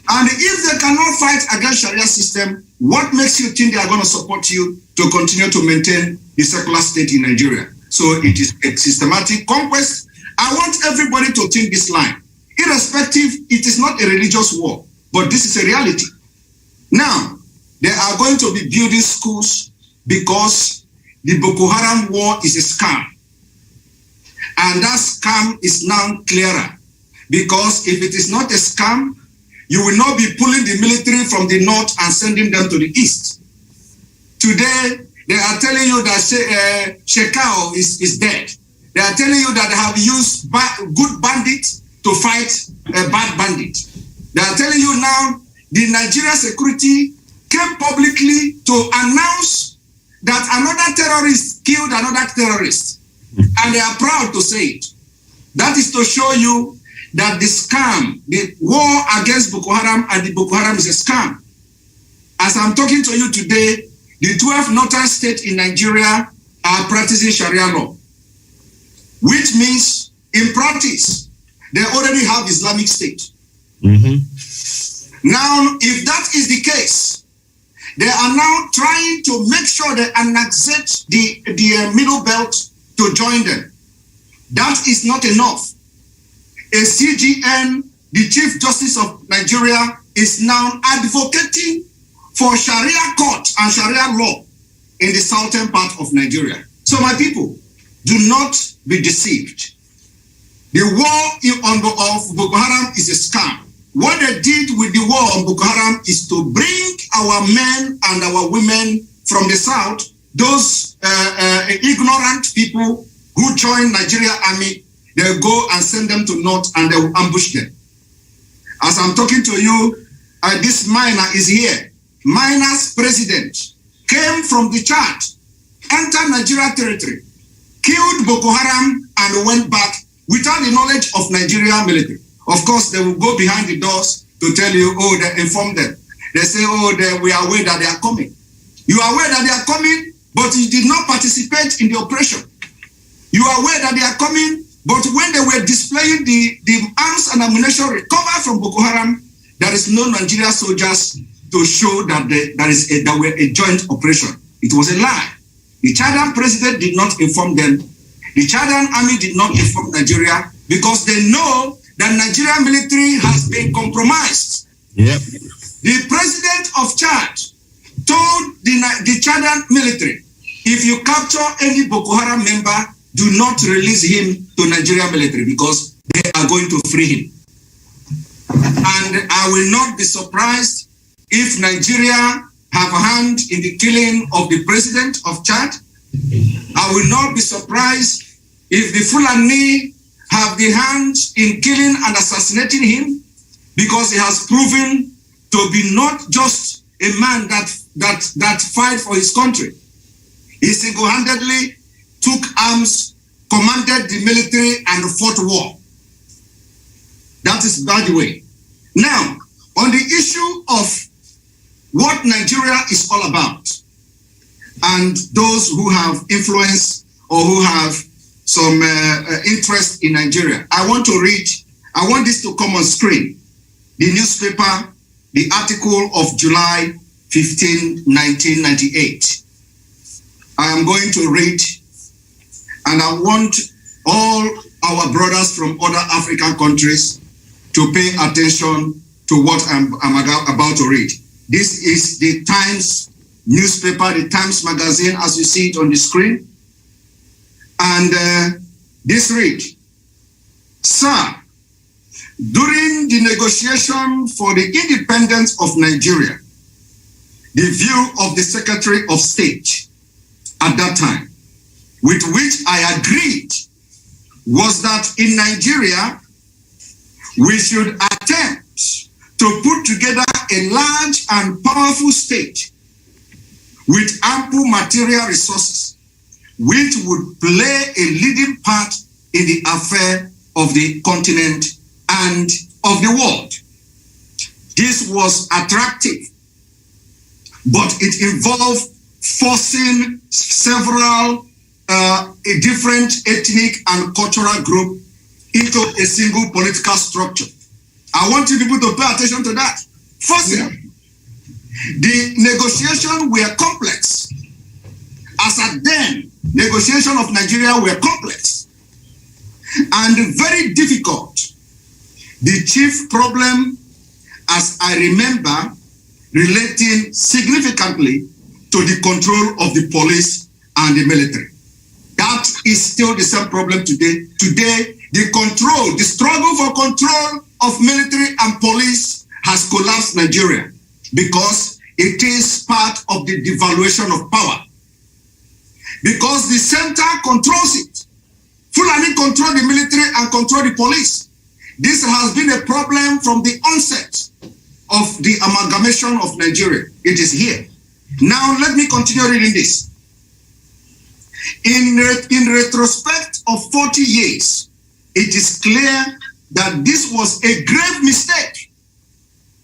[SPEAKER 2] And if they cannot fight against Sharia system, what makes you think they are going to support you to continue to maintain the secular state in Nigeria? So it is a systematic conquest. I want everybody to think this line. Irrespective, it is not a religious war, but this is a reality. Now, they are going to be building schools because the Boko Haram war is a scam. And that scam is now clearer. Because if it is not a scam, you will not be pulling the military from the north and sending them to the east. Today, they are telling you that Shekau is dead. They are telling you that they have used good bandits to fight a bad bandit. They are telling you now the Nigeria security came publicly to announce that another terrorist killed another terrorist. And they are proud to say it. That is to show you that the scam, the war against Boko Haram and the Boko Haram is a scam. As I'm talking to you today, the 12 northern states in Nigeria are practicing Sharia law, which means in practice, they already have Islamic State. Now, if that is the case, they are now trying to make sure they annexate the middle belt to join them. That is not enough. A CGN, the Chief Justice of Nigeria, is now advocating for Sharia court and Sharia law in the southern part of Nigeria. So my people, do not be deceived. The war of Boko Haram is a scam. What they did with the war on Boko Haram is to bring our men and our women from the south, those ignorant people who join Nigeria army, they'll go and send them to north and they will ambush them. As I'm talking to you, this miner is here. Miner's president came from the Chad, entered Nigeria territory, killed Boko Haram and went back without the knowledge of Nigeria military. Of course, they will go behind the doors to tell you, oh, they informed them. They say, oh, we are aware that they are coming. You are aware that they are coming, but you did not participate in the operation. You are aware that they are coming, but when they were displaying the arms and ammunition recovered from Boko Haram, there is no Nigerian soldiers to show that there were a joint operation. It was a lie. The Chadian president did not inform them. The Chadian army did not inform Nigeria because they know that Nigerian military has been compromised.
[SPEAKER 7] Yep.
[SPEAKER 2] The president of Chad told the Chadian military, if you capture any Boko Haram member, do not release him to Nigerian military because they are going to free him. And I will not be surprised if Nigeria have a hand in the killing of the president of Chad. I will not be surprised if the Fulani have the hand in killing and assassinating him, because he has proven to be not just a man that fight for his country. He single-handedly took arms, commanded the military, and fought war. That is by the way. Now, on the issue of what Nigeria is all about, and those who have influence or who have some interest in Nigeria, I want this to come on screen. The newspaper, the article of July 15, 1998. I am going to read, and I want all our brothers from other African countries to pay attention to what I'm about to read. This is the Times newspaper, the Times magazine, as you see it on the screen. And this reads, "Sir, during the negotiation for the independence of Nigeria, the view of the Secretary of State at that time, with which I agreed, was that in Nigeria, we should attempt to put together a large and powerful state with ample material resources, which would play a leading part in the affair of the continent and of the world. This was attractive, but it involved forcing several different ethnic and cultural groups into a single political structure." I want you people to pay attention to that. Firstly, the negotiations were complex. As at then, negotiation of Nigeria were complex and very difficult. The chief problem, as I remember, relating significantly to the control of the police and the military. That is still the same problem today. Today, the struggle for control of military and police has collapsed Nigeria because it is part of the devaluation of power. Because the center controls it. Fulani control the military and control the police. This has been a problem from the onset of the amalgamation of Nigeria. It is here. Now, let me continue reading this. In retrospect of 40 years, it is clear that this was a grave mistake.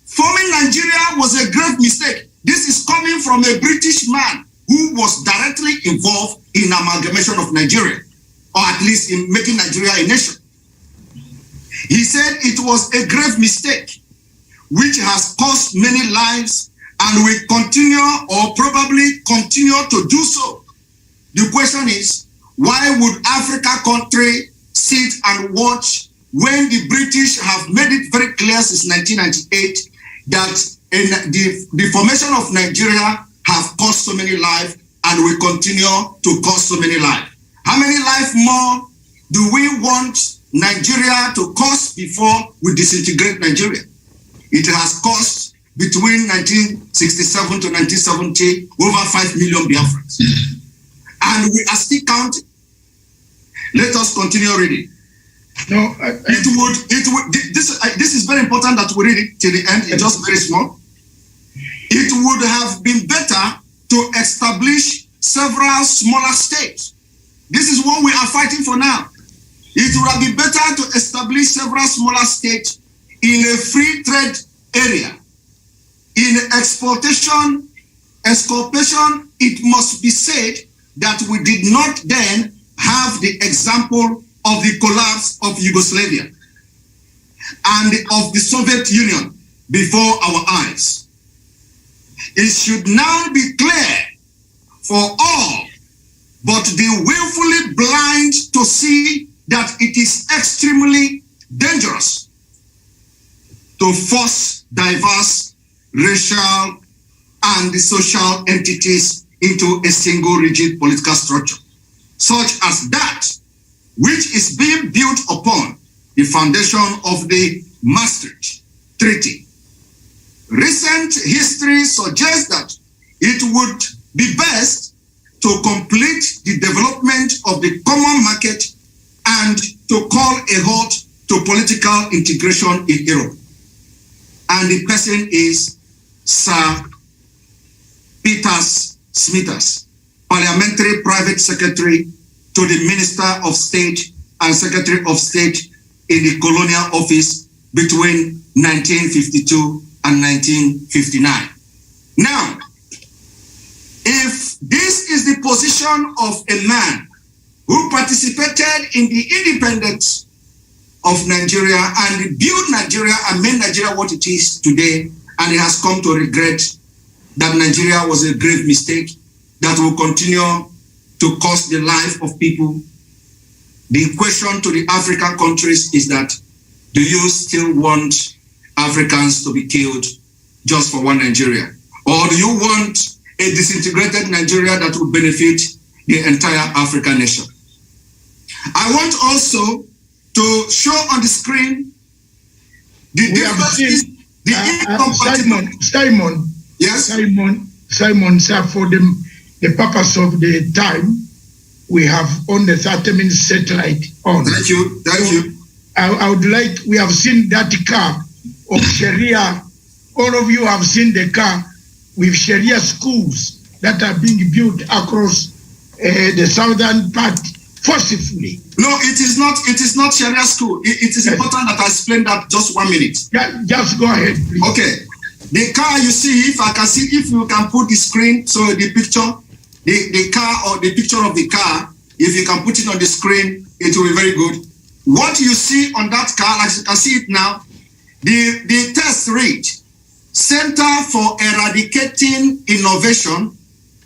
[SPEAKER 2] Forming Nigeria was a grave mistake. This is coming from a British man who was directly involved in amalgamation of Nigeria, or at least in making Nigeria a nation. He said it was a grave mistake, which has cost many lives and will continue or probably continue to do so. The question is, why would Africa country sit and watch when the British have made it very clear since 1998 that the formation of Nigeria have cost so many lives and will continue to cost so many lives? How many lives more do we want Nigeria to cost before we disintegrate Nigeria? It has cost between 1967 to 1970 over 5 million Biafrans. And we are still counting. Let us continue reading.
[SPEAKER 1] No,
[SPEAKER 2] this is very important that we read it till the end. It's just very small. It would have been better to establish several smaller states. This is what we are fighting for now. It would have been better to establish several smaller states in a free trade area. In exportation, it must be said that we did not then have the example of the collapse of Yugoslavia and of the Soviet Union before our eyes. It should now be clear for all but the willfully blind to see that it is extremely dangerous to force diverse racial and social entities into a single rigid political structure, such as that which is being built upon the foundation of the Maastricht treaty. Recent history suggests that it would be best to complete the development of the common market and to call a halt to political integration in Europe. And the person is Sir Peter Smithers, Parliamentary Private Secretary to the Minister of State and Secretary of State in the Colonial Office between 1952 and 1959. Now, if this is the position of a man who participated in the independence of Nigeria and built Nigeria and made Nigeria what it is today, and he has come to regret that Nigeria was a grave mistake that will continue to cost the life of people, the question to the African countries is that, do you still want Africans to be killed just for one Nigeria? Or do you want a disintegrated Nigeria that will benefit the entire African nation? I want also to show on the screen the differences, the
[SPEAKER 1] Simon.
[SPEAKER 2] Yes?
[SPEAKER 1] Simon, sir, for the purpose of the time, we have on the 30-minute satellite on.
[SPEAKER 2] Thank you.
[SPEAKER 1] I would like, we have seen that car of Sharia. All of you have seen the car with Sharia schools that are being built across the southern part forcibly.
[SPEAKER 2] No, it is not Sharia school. It is important that I explain that just 1 minute.
[SPEAKER 1] Yeah, just go ahead, please.
[SPEAKER 2] Okay. The car you see, if you can put the screen, so the picture, the car or the picture of the car, if you can put it on the screen, it will be very good. What you see on that car, as you can see it now, the test read, Center for Eradicating Innovation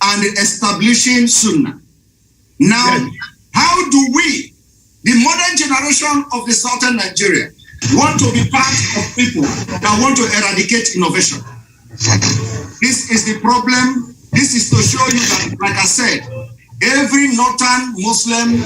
[SPEAKER 2] and Establishing Sunnah. Now, yes. How do we, the modern generation of the southern Nigeria, want to be part of people that want to eradicate innovation? This is the problem. This is to show you that, like I said, every northern Muslim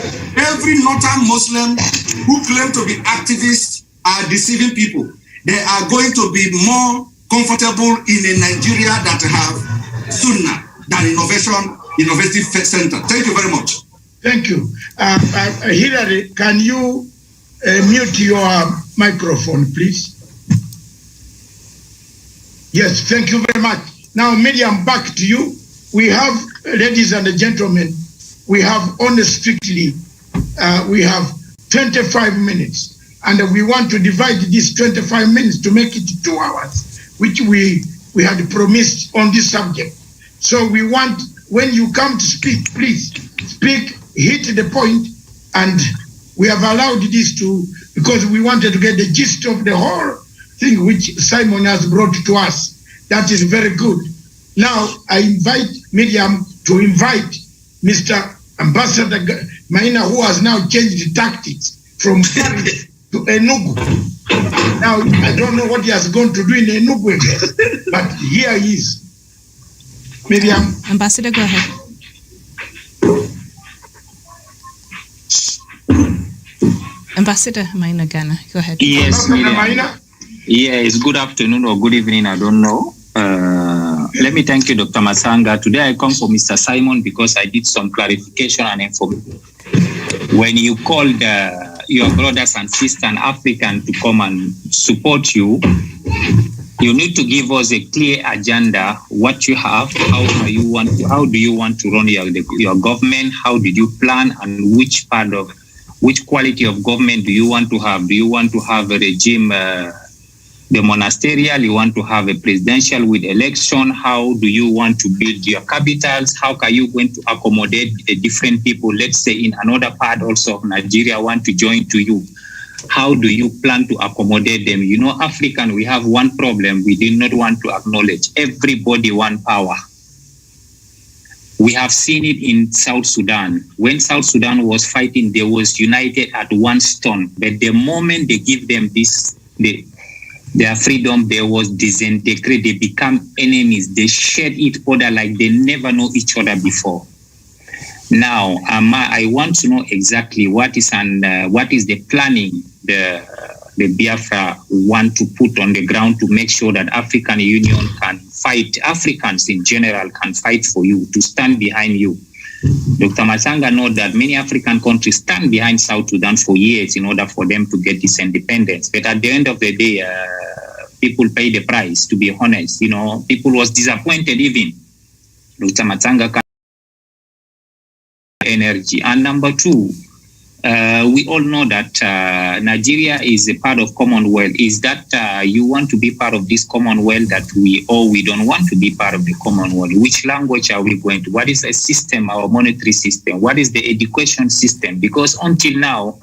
[SPEAKER 2] who claim to be activists are deceiving people. They are going to be more comfortable in a Nigeria that have Sunnah than innovative center. Thank you very much.
[SPEAKER 1] Thank you. Hilary, can you mute your microphone, please? Yes, thank you very much. Now, Miriam, back to you. We have, ladies and gentlemen, we have only strictly, we have 25 minutes. And we want to divide these 25 minutes to make it 2 hours, which we had promised on this subject. So we want, when you come to speak, please speak, hit the point, and we have allowed this to, because we wanted to get the gist of the whole thing which Simon has brought to us. That is very good. Now, I invite Miriam to invite Mr. Ambassador Maina, who has now changed tactics from Paris to Enugu. Now, I don't know what he has gone to do in Enugu again, but here he is. Miriam.
[SPEAKER 3] Ambassador, go ahead. Ambassador Maina Ghana, go ahead.
[SPEAKER 11] Yes, Miriam. Yes, good afternoon or good evening, I don't know. Let me thank you, Dr. Masanga. Today I come for Mr. Simon because I did some clarification and information. When you called your brothers and sisters and African to come and support you, you need to give us a clear agenda, what you have, how do you want to run your government, how did you plan, and which quality of government do you want to have? Do you want to have a regime, the monasterial, you want to have a presidential with election? How do you want to build your capitals? How are you going to accommodate the different people, let's say in another part also of Nigeria want to join to you? How do you plan to accommodate them? You know, African, we have one problem we did not want to acknowledge. Everybody want power. We have seen it in South Sudan. When South Sudan was fighting, they was united at one stone. But the moment they give them their freedom, they was disintegrated. They become enemies. They shed each other like they never know each other before. Now, I want to know exactly what is the planning, the the Biafra want to put on the ground to make sure that African Union can fight, Africans in general can fight for you, to stand behind you. Dr. Masanga knows that many African countries stand behind South Sudan for years in order for them to get this independence. But at the end of the day, people pay the price, to be honest. You know, people was disappointed even. Dr. Masanga can energy. And number two, we all know that Nigeria is a part of Commonwealth. Is that you want to be part of this Commonwealth that we don't want to be part of the Commonwealth? Which language are we going to? What is the system, our monetary system? What is the education system? Because until now,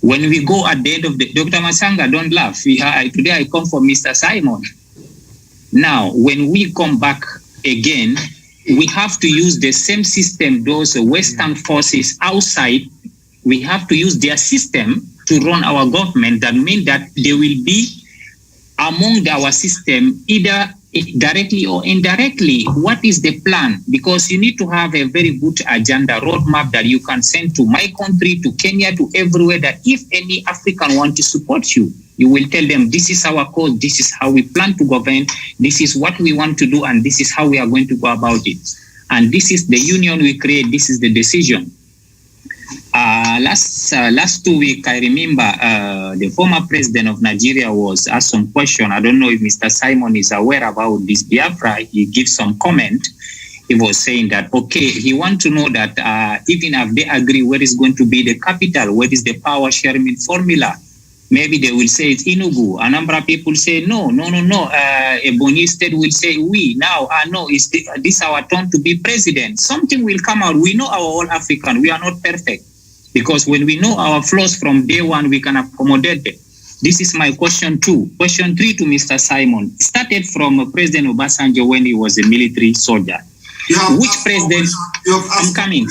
[SPEAKER 11] when we go at the end of the, Dr. Masanga, don't laugh. Today I come from Mr. Simon. Now, when we come back again, we have to use the same system, those Western forces outside. We have to use their system to run our government. That means that they will be among our system, either directly or indirectly. What is the plan? Because you need to have a very good agenda, roadmap that you can send to my country, to Kenya, to everywhere, that if any African want to support you, you will tell them, this is our cause, this is how we plan to govern, this is what we want to do, and this is how we are going to go about it. And this is the union we create, this is the decision. Last 2 weeks, I remember the former president of Nigeria was asked some question. I don't know if Mr. Simon is aware about this Biafra. He gives some comment. He was saying that, okay, he wants to know that even if they agree where is going to be the capital, what is the power sharing formula, maybe they will say it's Enugu. A number of people say, no. Ebonyi State will say, we. Now, no, this our turn to be president. Something will come out. We know our all African. We are not perfect. Because when we know our flaws from day one, we can accommodate them. This is my question 2. Question 3 to Mr. Simon. Started from President Obasanjo when he was a military soldier. Which president? I'm coming.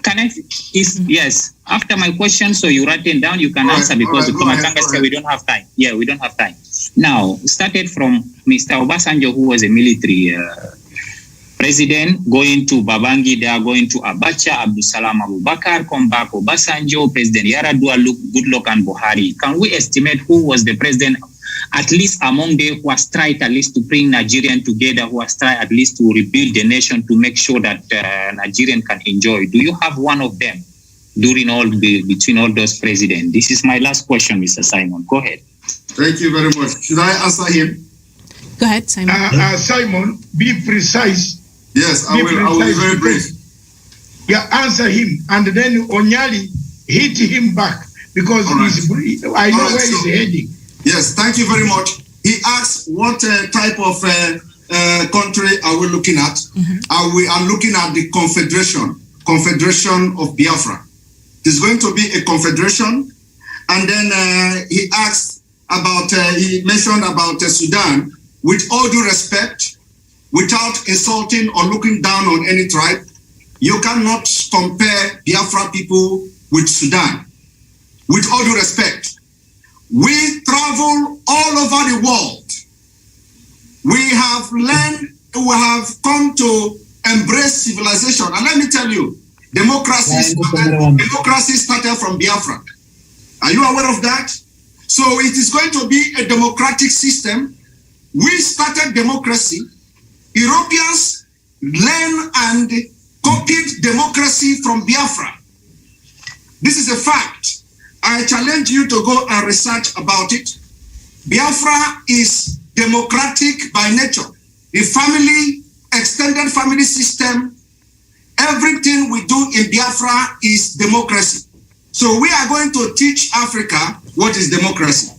[SPEAKER 11] Can I? Yes. After my question, so you write it down, you can answer, because Dr. Masanga said we don't have time. Yeah, we don't have time. Now, started from Mr. Obasanjo, who was a military president, going to Babangida, going to Abacha, Abdusalam Abubakar, come back, Obasanjo, President Yaradua, Goodluck, and Buhari. Can we estimate who was the president, at least among them, who has tried at least to bring Nigerian together, who has tried at least to rebuild the nation, to make sure that Nigerian can enjoy? Do you have one of them between all those presidents? This is my last question, Mr. Simon. Go ahead.
[SPEAKER 2] Thank you very much. Should I answer him?
[SPEAKER 3] Go ahead, Simon.
[SPEAKER 1] Simon, be precise.
[SPEAKER 2] Yes, I will be very brief.
[SPEAKER 1] Yeah, answer him, and then Onyali hit him back, because I know where he's heading.
[SPEAKER 2] Yes, thank you very much. He asked what type of country are we looking at? Mm-hmm. We are looking at the Confederation of Biafra. There's going to be a confederation. And then he asked about, he mentioned about Sudan. With all due respect, without insulting or looking down on any tribe, you cannot compare Biafra people with Sudan. With all due respect, we travel all over the world. We have learned, we have come to embrace civilization. And let me tell you, democracy started from Biafra. Are you aware of that? So it is going to be a democratic system. We started democracy. Europeans learned and copied democracy from Biafra. This is a fact. I challenge you to go and research about it. Biafra is democratic by nature. The family, extended family system, everything we do in Biafra is democracy. So we are going to teach Africa what is democracy.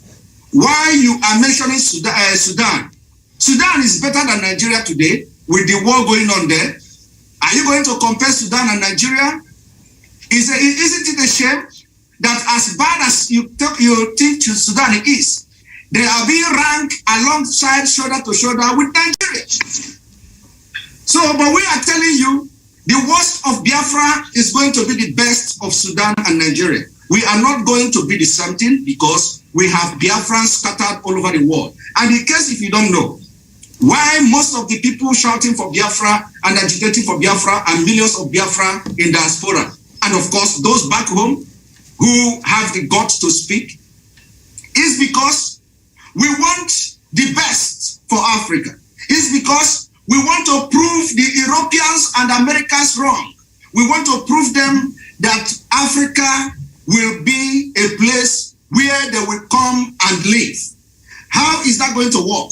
[SPEAKER 2] Why you are mentioning Sudan? Sudan is better than Nigeria today with the war going on there. Are you going to compare Sudan and Nigeria? Isn't it a shame that as bad as you think Sudan is, they are being ranked alongside, shoulder to shoulder with Nigeria? So, but we are telling you, the worst of Biafra is going to be the best of Sudan and Nigeria. We are not going to be the same thing, because we have Biafrans scattered all over the world. And in case if you don't know, why most of the people shouting for Biafra and agitating for Biafra are millions of Biafra in diaspora. And of course, those back home who have the guts to speak It's because we want the best for Africa. It's because we want to prove the Europeans and Americans wrong. We want to prove them that Africa will be a place where they will come and live. How is that going to work?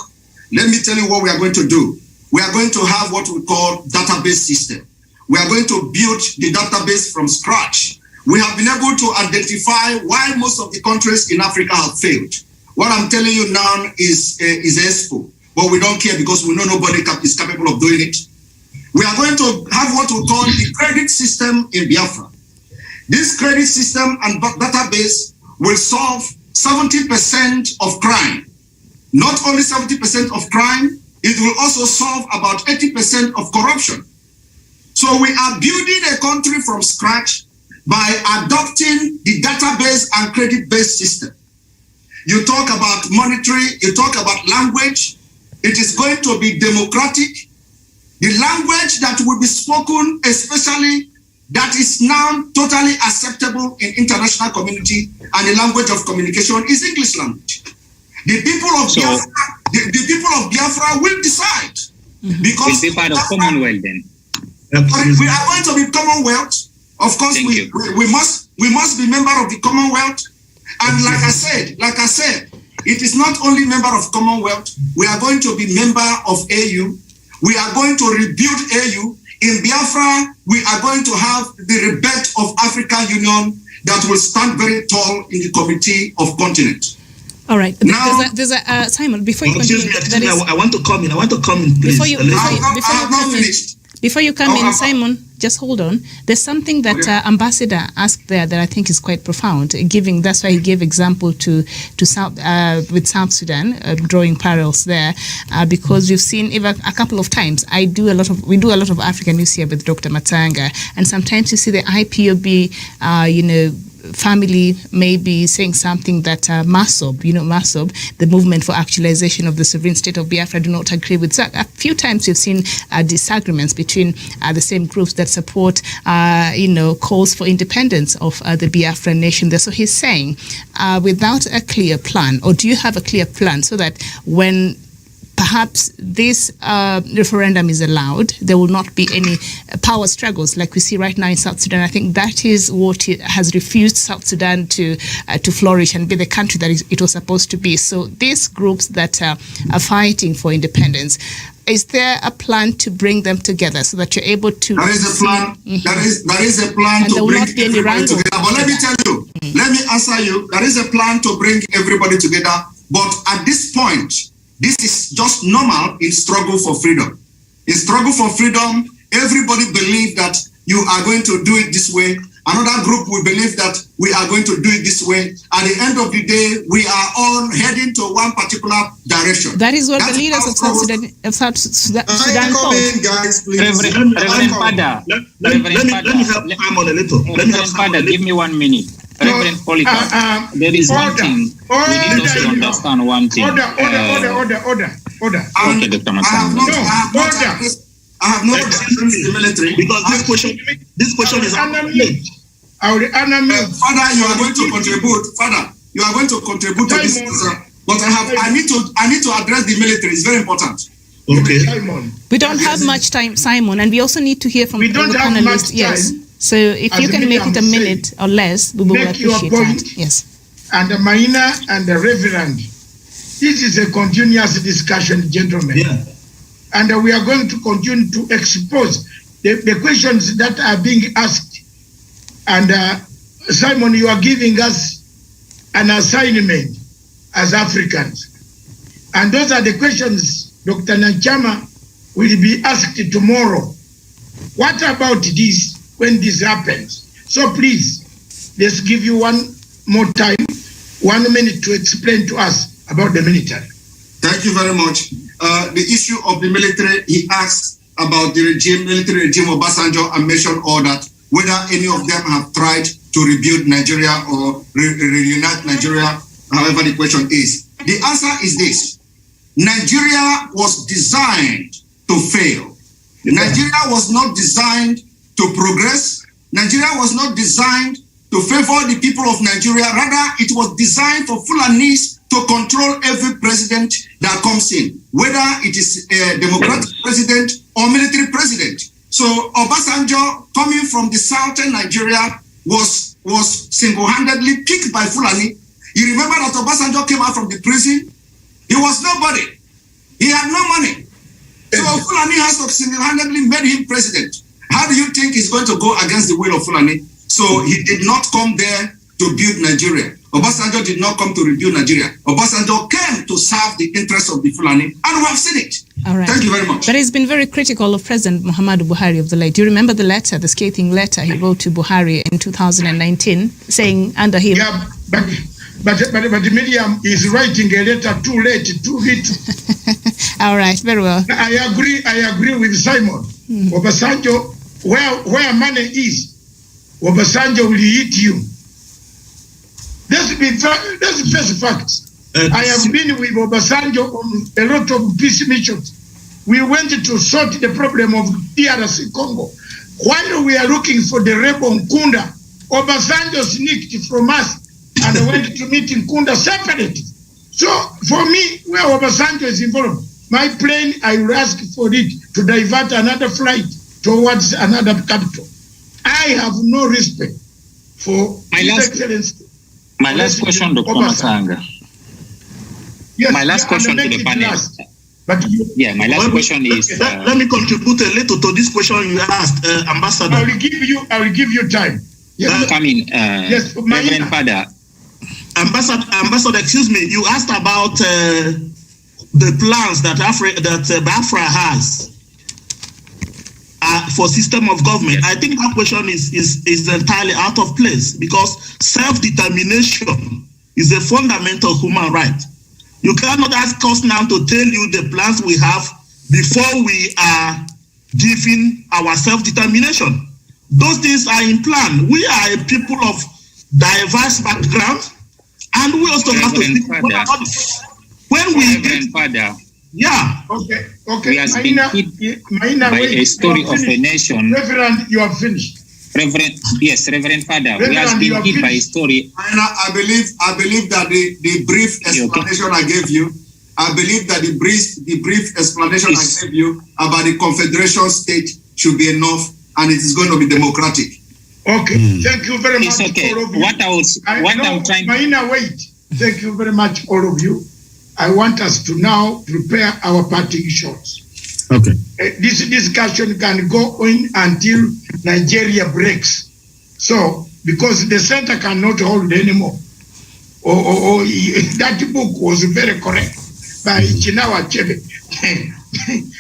[SPEAKER 2] Let me tell you what we are going to do. We are going to have what we call database system. We are going to build the database from scratch. We have been able to identify why most of the countries in Africa have failed. What I'm telling you now is expo, but we don't care because we know nobody is capable of doing it. We are going to have what we call the credit system in Biafra. This credit system and database will solve 70% of crime. Not only 70% of crime, it will also solve about 80% of corruption. So we are building a country from scratch by adopting the database and credit-based system. You talk about monetary, you talk about language. It is going to be democratic. The language that will be spoken, especially that is now totally acceptable in international community and the language of communication is English language. The people of Biafra, the people of Biafra will decide. Because
[SPEAKER 11] we'll be part of Commonwealth then.
[SPEAKER 2] We are going to be Commonwealth. Of course, we must be member of the Commonwealth. And like I said, it is not only member of Commonwealth. We are going to be member of AU. We are going to rebuild AU. In Biafra, we are going to have the rebirth of African Union that will stand very tall in the Committee of Continent.
[SPEAKER 3] All right. Now, there's a Simon, before you continue,
[SPEAKER 9] I want to come in. Please.
[SPEAKER 3] Before you come in, Simon, just hold on. There's something that Ambassador asked there that I think is quite profound. That's why he gave example to South with South Sudan, drawing parallels there, because we've seen even a couple of times. We do a lot of African news here with Dr. Matanga, and sometimes you see the IPOB, family may be saying something that MASOB, the Movement for Actualization of the Sovereign State of Biafra, do not agree with. So a few times we've seen disagreements between the same groups that support, calls for independence of the Biafra nation there. So he's saying, without a clear plan, or do you have a clear plan so that when perhaps this referendum is allowed, there will not be any power struggles like we see right now in South Sudan? I think that is what has refused South Sudan to flourish and be the country that it was supposed to be. So these groups that are fighting for independence, is there a plan to bring them together so that you're able to?
[SPEAKER 2] There is a plan. There is a plan to bring everybody together. But let me tell you, let me answer you. There is a plan to bring everybody together. But at this point, this is just normal in struggle for freedom. In struggle for freedom, everybody believes that you are going to do it this way. Another group will believe that we are going to do it this way. At the end of the day, we are all heading to one particular direction.
[SPEAKER 3] That is what the leaders of South Sudan thought.
[SPEAKER 8] Guys, please.
[SPEAKER 11] Reverend Pada,
[SPEAKER 9] let me help Simon a little.
[SPEAKER 11] Reverend Pada, give me 1 minute. Reverend Polycarp, there is one thing we need us to understand. One thing.
[SPEAKER 1] Order.
[SPEAKER 11] Okay, Dr. Masanga.
[SPEAKER 2] I have not addressed the military
[SPEAKER 9] because this question is
[SPEAKER 2] Father, you are going to contribute. Father, you are going to contribute to this answer. But I need to address the military. It's very important.
[SPEAKER 9] Okay.
[SPEAKER 3] We don't have much time, Simon, and we also need to hear from the panelists. Yes. So if you can make it a minute or less, we will appreciate that. Yes.
[SPEAKER 1] And the Maina and the Reverend, this is a continuous discussion, gentlemen.
[SPEAKER 9] Yeah.
[SPEAKER 1] And we are going to continue to expose the questions that are being asked. And Simon, you are giving us an assignment as Africans. And those are the questions Dr. Nachama will be asked tomorrow. What about this when this happens? So please, let's give you one more time, 1 minute to explain to us about the military.
[SPEAKER 2] Thank you very much. The issue of the military, he asked about the military regime of Obasanjo, and mentioned all that, whether any of them have tried to rebuild Nigeria or reunite Nigeria, however the question is. The answer is this: Nigeria was designed to fail. Nigeria was not designed to progress. Nigeria was not designed to favor the people of Nigeria. Rather, it was designed for Fulanis to control every president that comes in, whether it is a democratic president or military president. So Obasanjo, coming from the southern Nigeria, was single-handedly picked by Fulani. You remember that Obasanjo came out from the prison? He was nobody. He had no money. So Fulani has single-handedly made him president. How do you think he's going to go against the will of Fulani? So he did not come there to build Nigeria. Obasanjo did not come to rebuild Nigeria. Obasanjo came to serve the interests of the Fulani, and we have seen it.
[SPEAKER 3] All right.
[SPEAKER 2] Thank you very much.
[SPEAKER 3] But he's been very critical of President Muhammadu Buhari of the late. Do you remember the letter, the scathing letter he wrote to Buhari in 2019, saying under him...
[SPEAKER 1] Yeah, but Miriam is writing a letter too late, too little.
[SPEAKER 3] All right, very well.
[SPEAKER 1] I agree with Simon. Obasanjo, where money is, Obasanjo will eat you. That's first facts. I have been with Obasanjo on a lot of peace missions. We went to sort the problem of DRC Congo. While we are looking for the rebel Nkunda, Obasanjo sneaked from us and went to meet Nkunda separately. So for me, where Obasanjo is involved, my plane, I will ask for it to divert another flight towards another capital. I have no respect for His Excellency.
[SPEAKER 11] My last question, Dr. Masanga.
[SPEAKER 1] Yes,
[SPEAKER 11] my last question to the panel. My last question is...
[SPEAKER 9] let me contribute a little to this question you asked, Ambassador.
[SPEAKER 1] I will give you time.
[SPEAKER 11] Yes. Come in,
[SPEAKER 1] yes,
[SPEAKER 11] Reverend Father.
[SPEAKER 9] Ambassador, excuse me, you asked about the plans that Biafra has for system of government. I think that question is entirely out of place, because self-determination is a fundamental human right. You cannot ask us now to tell you the plans we have before we are giving our self-determination. Those things are in plan. We are a people of diverse background, and we also have to think about it. When we
[SPEAKER 11] Reverend Father.
[SPEAKER 1] Yeah. Okay.
[SPEAKER 11] We have been hit by a story of a nation.
[SPEAKER 1] Reverend, you have finished.
[SPEAKER 11] Reverend Father. We have been hit by a story.
[SPEAKER 2] I believe that the brief explanation I gave you, I believe that the brief explanation I gave you about the Confederation state should be enough, and it is going to be democratic.
[SPEAKER 1] Okay. Thank you very much.
[SPEAKER 11] It's okay.
[SPEAKER 1] All of you.
[SPEAKER 11] I'm trying.
[SPEAKER 1] Maina, wait. Thank you very much, all of you. I want us to now prepare our parting shots.
[SPEAKER 5] Okay.
[SPEAKER 1] This discussion can go on until Nigeria breaks. So, because the center cannot hold anymore. That book was very correct by Chinawa Chebe.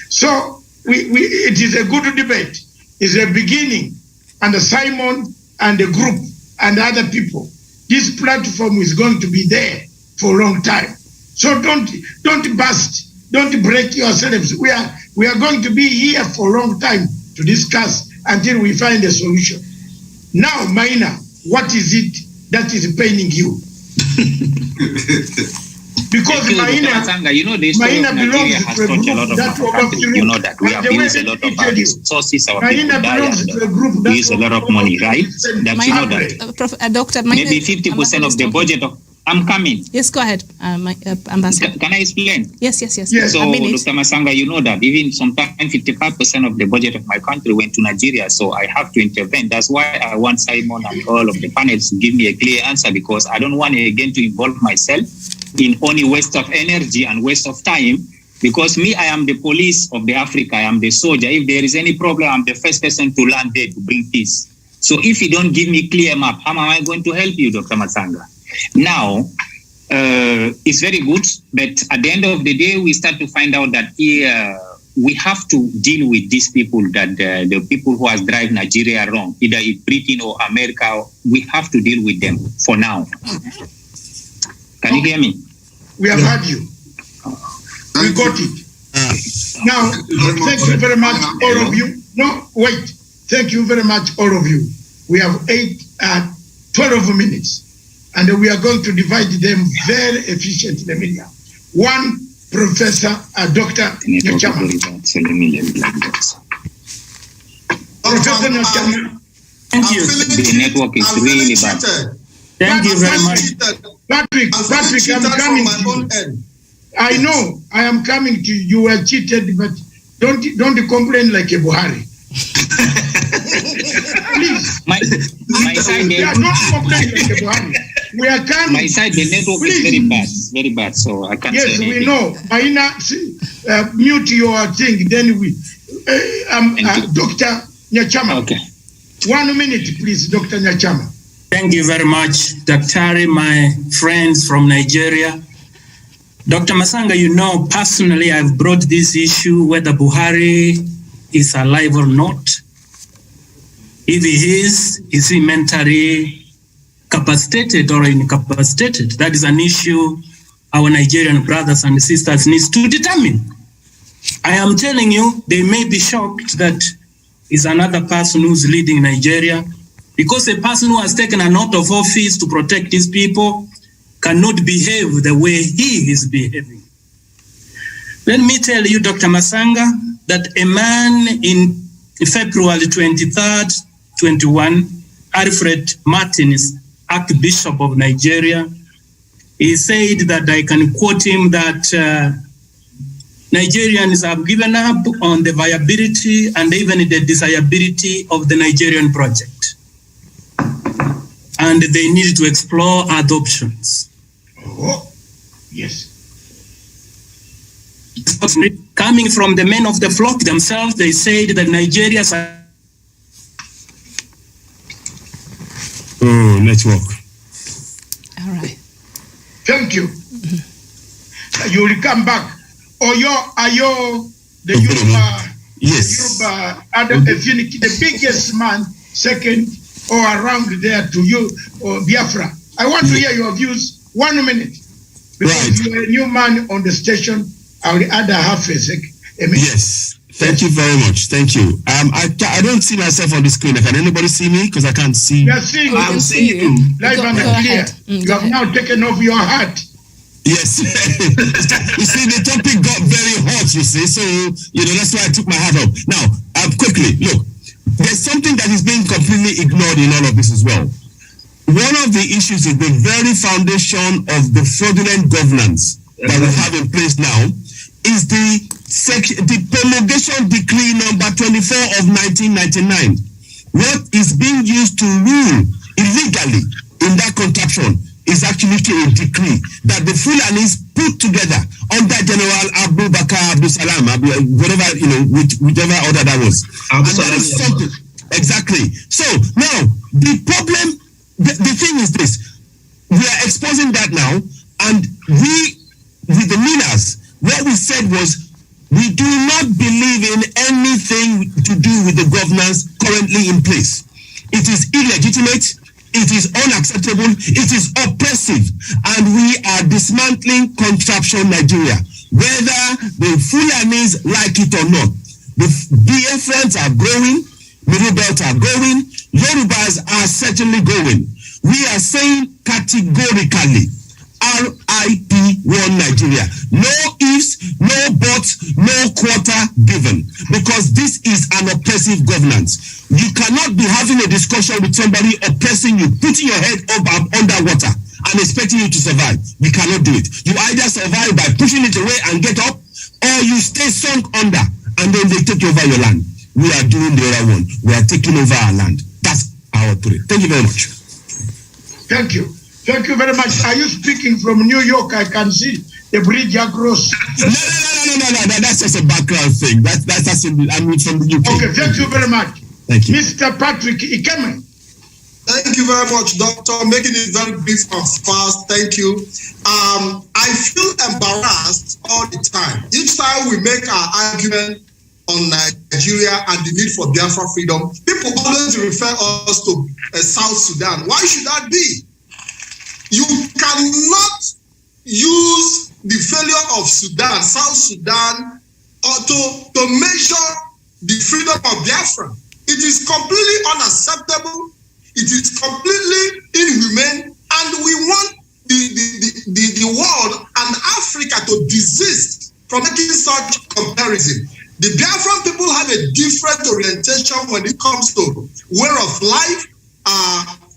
[SPEAKER 1] So, it is a good debate. It's a beginning. And Simon and the group and other people, this platform is going to be there for a long time. So don't burst, don't break yourselves. We are going to be here for a long time to discuss until we find a solution. Now, Maina, what is it that is paining you? Because Maina,
[SPEAKER 11] you know, the story of Nigeria has touched a lot of our country. You know that we have used a lot of our resources, our people die, and we use a lot of money, right? That you know that.
[SPEAKER 3] Dr.
[SPEAKER 11] Maybe 50% of the budget of... I'm coming.
[SPEAKER 3] Yes, go ahead, Ambassador.
[SPEAKER 11] Can I explain?
[SPEAKER 3] Yes.
[SPEAKER 11] So, Dr. Masanga, you know that even sometimes 55% of the budget of my country went to Nigeria, so I have to intervene. That's why I want Simon and all of the panels to give me a clear answer, because I don't want again to involve myself in only waste of energy and waste of time, because me, I am the police of the Africa. I am the soldier. If there is any problem, I'm the first person to land there to bring peace. So if you don't give me clear map, how am I going to help you, Dr. Masanga? Now, it's very good, but at the end of the day, we start to find out that we have to deal with these people, that the people who have driven Nigeria wrong, either in Britain or America. We have to deal with them for now. Can you hear me?
[SPEAKER 1] We have heard you. We got it. Now, thank you very much, all of you. No, wait. Thank you very much, all of you. We have 12 minutes. And we are going to divide them very efficiently. One professor, Dr. Nyachama. Professor Nyachama.
[SPEAKER 11] Thank you. The network is really bad.
[SPEAKER 4] Thank you very much.
[SPEAKER 1] Patrick, I'm coming to you. I know I am coming to you. You were cheated, but don't complain like a Buhari. Please.
[SPEAKER 11] My side,
[SPEAKER 1] we are not complaining like a Buhari. We are coming.
[SPEAKER 11] My side, the network is very bad, so I can't say anything.
[SPEAKER 1] Yes, we know. Aina, mute your thing, then we... Dr. Nyachama.
[SPEAKER 4] Okay.
[SPEAKER 1] 1 minute, please, Dr. Nyachama.
[SPEAKER 4] Thank you very much, Dr. my friends from Nigeria. Dr. Masanga, you know, personally, I've brought this issue whether Buhari is alive or not. If he is he mentally capacitated or incapacitated? That is an issue our Nigerian brothers and sisters need to determine. I am telling you, they may be shocked that is another person who's leading Nigeria, because a person who has taken an oath of office to protect his people cannot behave the way he is behaving. Let me tell you, Dr. Masanga, that a man in February 23rd, 21, Alfred Martins, Archbishop of Nigeria, he said that, I can quote him, that Nigerians have given up on the viability and even the desirability of the Nigerian project. And they need to explore other options.
[SPEAKER 1] Oh, yes.
[SPEAKER 4] Coming from the men of the flock themselves, they said that Nigerians are...
[SPEAKER 7] Oh, network.
[SPEAKER 3] All right.
[SPEAKER 1] Thank you. You will come back. Ayo, the Yoruba,
[SPEAKER 7] yes,
[SPEAKER 1] the biggest man, second or around there to you, or Biafra. I want to hear your views. 1 minute. Because you're a new man on the station. I will add a half a second.
[SPEAKER 7] Yes. Thank you very much. Thank you. I don't see myself on the screen. Can anybody see me? Because I can't see.
[SPEAKER 1] You are seeing you. I'm seeing you. Live and clear. You have now taken off your hat.
[SPEAKER 7] Yes. You see, the topic got very hot, you see. So, that's why I took my hat off. Now, quickly, look. There's something that is being completely ignored in all of this as well. One of the issues is the very foundation of the fraudulent governance that we have in place now is the promulgation decree number 24 of 1999. What is being used to rule illegally in that contraption is actually a decree that the Fulanis put together under General Abu Bakr Abdul Salam, whatever, whichever order that was. Exactly. So now the problem, the thing is this: we are exposing that now, and we, with the leaders, what we said was, we do not believe in anything to do with the governance currently in place. It is illegitimate. It is unacceptable. It is oppressive. And we are dismantling contraption Nigeria, whether the Fulanis like it or not. The Biafrans are growing. Middle Belt are going. Yorubas are certainly going. We are saying categorically, RIP one Nigeria. No ifs, no buts, no quarter given. Because this is an oppressive governance. You cannot be having a discussion with somebody oppressing you, putting your head up underwater and expecting you to survive. You cannot do it. You either survive by pushing it away and get up, or you stay sunk under and then they take over your land. We are doing the other one. We are taking over our land. That's our three. Thank you very much.
[SPEAKER 1] Thank you. Thank you very much. Are you speaking from New York? I can see the bridge across.
[SPEAKER 7] No. That's just a background thing. I'm from the UK.
[SPEAKER 1] Okay, thank you very much.
[SPEAKER 7] Thank you.
[SPEAKER 1] Mr. Patrick Ikeme.
[SPEAKER 8] Thank you very much, Doctor. Making it very brief and fast. Thank you. I feel embarrassed all the time. Each time we make our argument on Nigeria and the need for Biafra freedom, people always refer us to South Sudan. Why should that be? You cannot use the failure of Sudan, South Sudan, or to measure the freedom of Biafra. It is completely unacceptable. It is completely inhumane, and we want the world and Africa to desist from making such comparison. The Biafran people have a different orientation when it comes to way of life,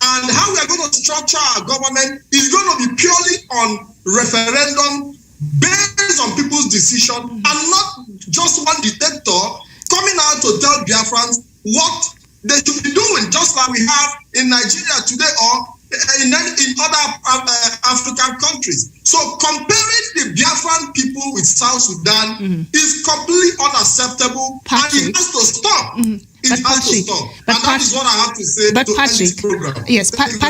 [SPEAKER 8] And how we are going to structure our government is going to be purely on referendum based on people's decision, and not just one dictator coming out to tell Biafrans what they should be doing, just like we have in Nigeria today or in other African countries. So comparing the Biafran people with South Sudan is completely unacceptable,
[SPEAKER 3] Patrick.
[SPEAKER 8] and it has to stop. It has to stop. And that is what I have to say
[SPEAKER 3] but
[SPEAKER 8] to
[SPEAKER 3] Patrick,
[SPEAKER 8] end this program.
[SPEAKER 3] Yes, Patrick,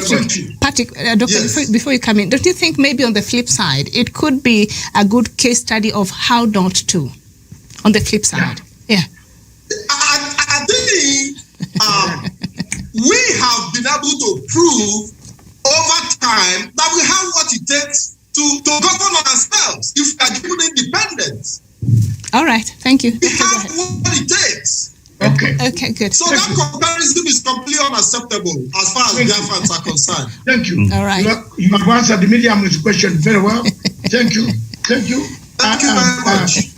[SPEAKER 3] Doctor,
[SPEAKER 8] Yes.
[SPEAKER 3] before you come in, don't you think maybe on the flip side, it could be a good case study of how not to, on the flip side? Yeah.
[SPEAKER 8] I think we have been able to prove over time that we have what it takes to govern ourselves if we are given independence.
[SPEAKER 3] All right, thank you.
[SPEAKER 8] We have what it takes.
[SPEAKER 1] Okay.
[SPEAKER 3] Okay, good.
[SPEAKER 8] So that comparison is completely unacceptable as far as Biafrans are concerned.
[SPEAKER 1] Thank you.
[SPEAKER 3] All right.
[SPEAKER 1] You have answered Miriam's question very well. Thank you. Thank you.
[SPEAKER 8] Thank you very much.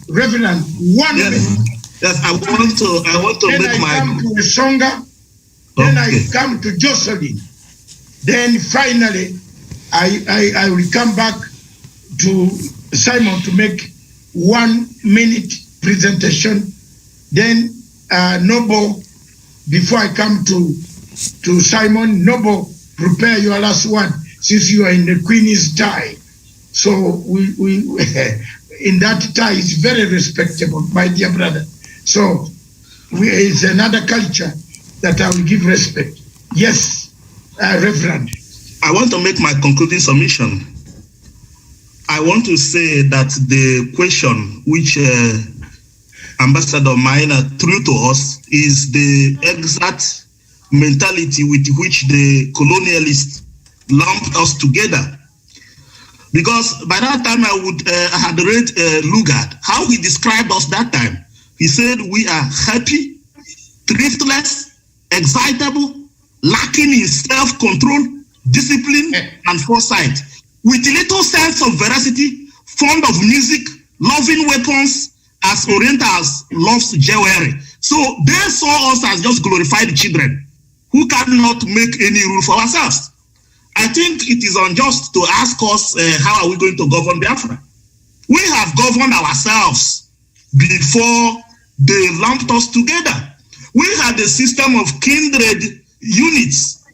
[SPEAKER 1] Reverend, 1 minute.
[SPEAKER 9] Yes, I want to
[SPEAKER 1] Then
[SPEAKER 9] make
[SPEAKER 1] I come to Songa. Then I come to Jocelyn. Then finally, I will come back to Simon to make 1 minute presentation. Then Noble, before I come to Simon, Noble, prepare your last one since you are in the Queen's tie. So we in that tie is very respectable, my dear brother. So it's another culture that I will give respect. Yes, Reverend.
[SPEAKER 9] I want to make my concluding submission. I want to say that the question which Ambassador Maina threw to us is the exact mentality with which the colonialists lumped us together. Because by that time I had read Lugard, how he described us that time. He said we are happy, thriftless, excitable, lacking in self-control, discipline, and foresight, with little sense of veracity, fond of music, loving weapons, as Orientals loves jewelry. So they saw us as just glorified children who cannot make any rule for ourselves. I think it is unjust to ask us how are we going to govern Biafra. We have governed ourselves before they lumped us together. We had a system of kindred units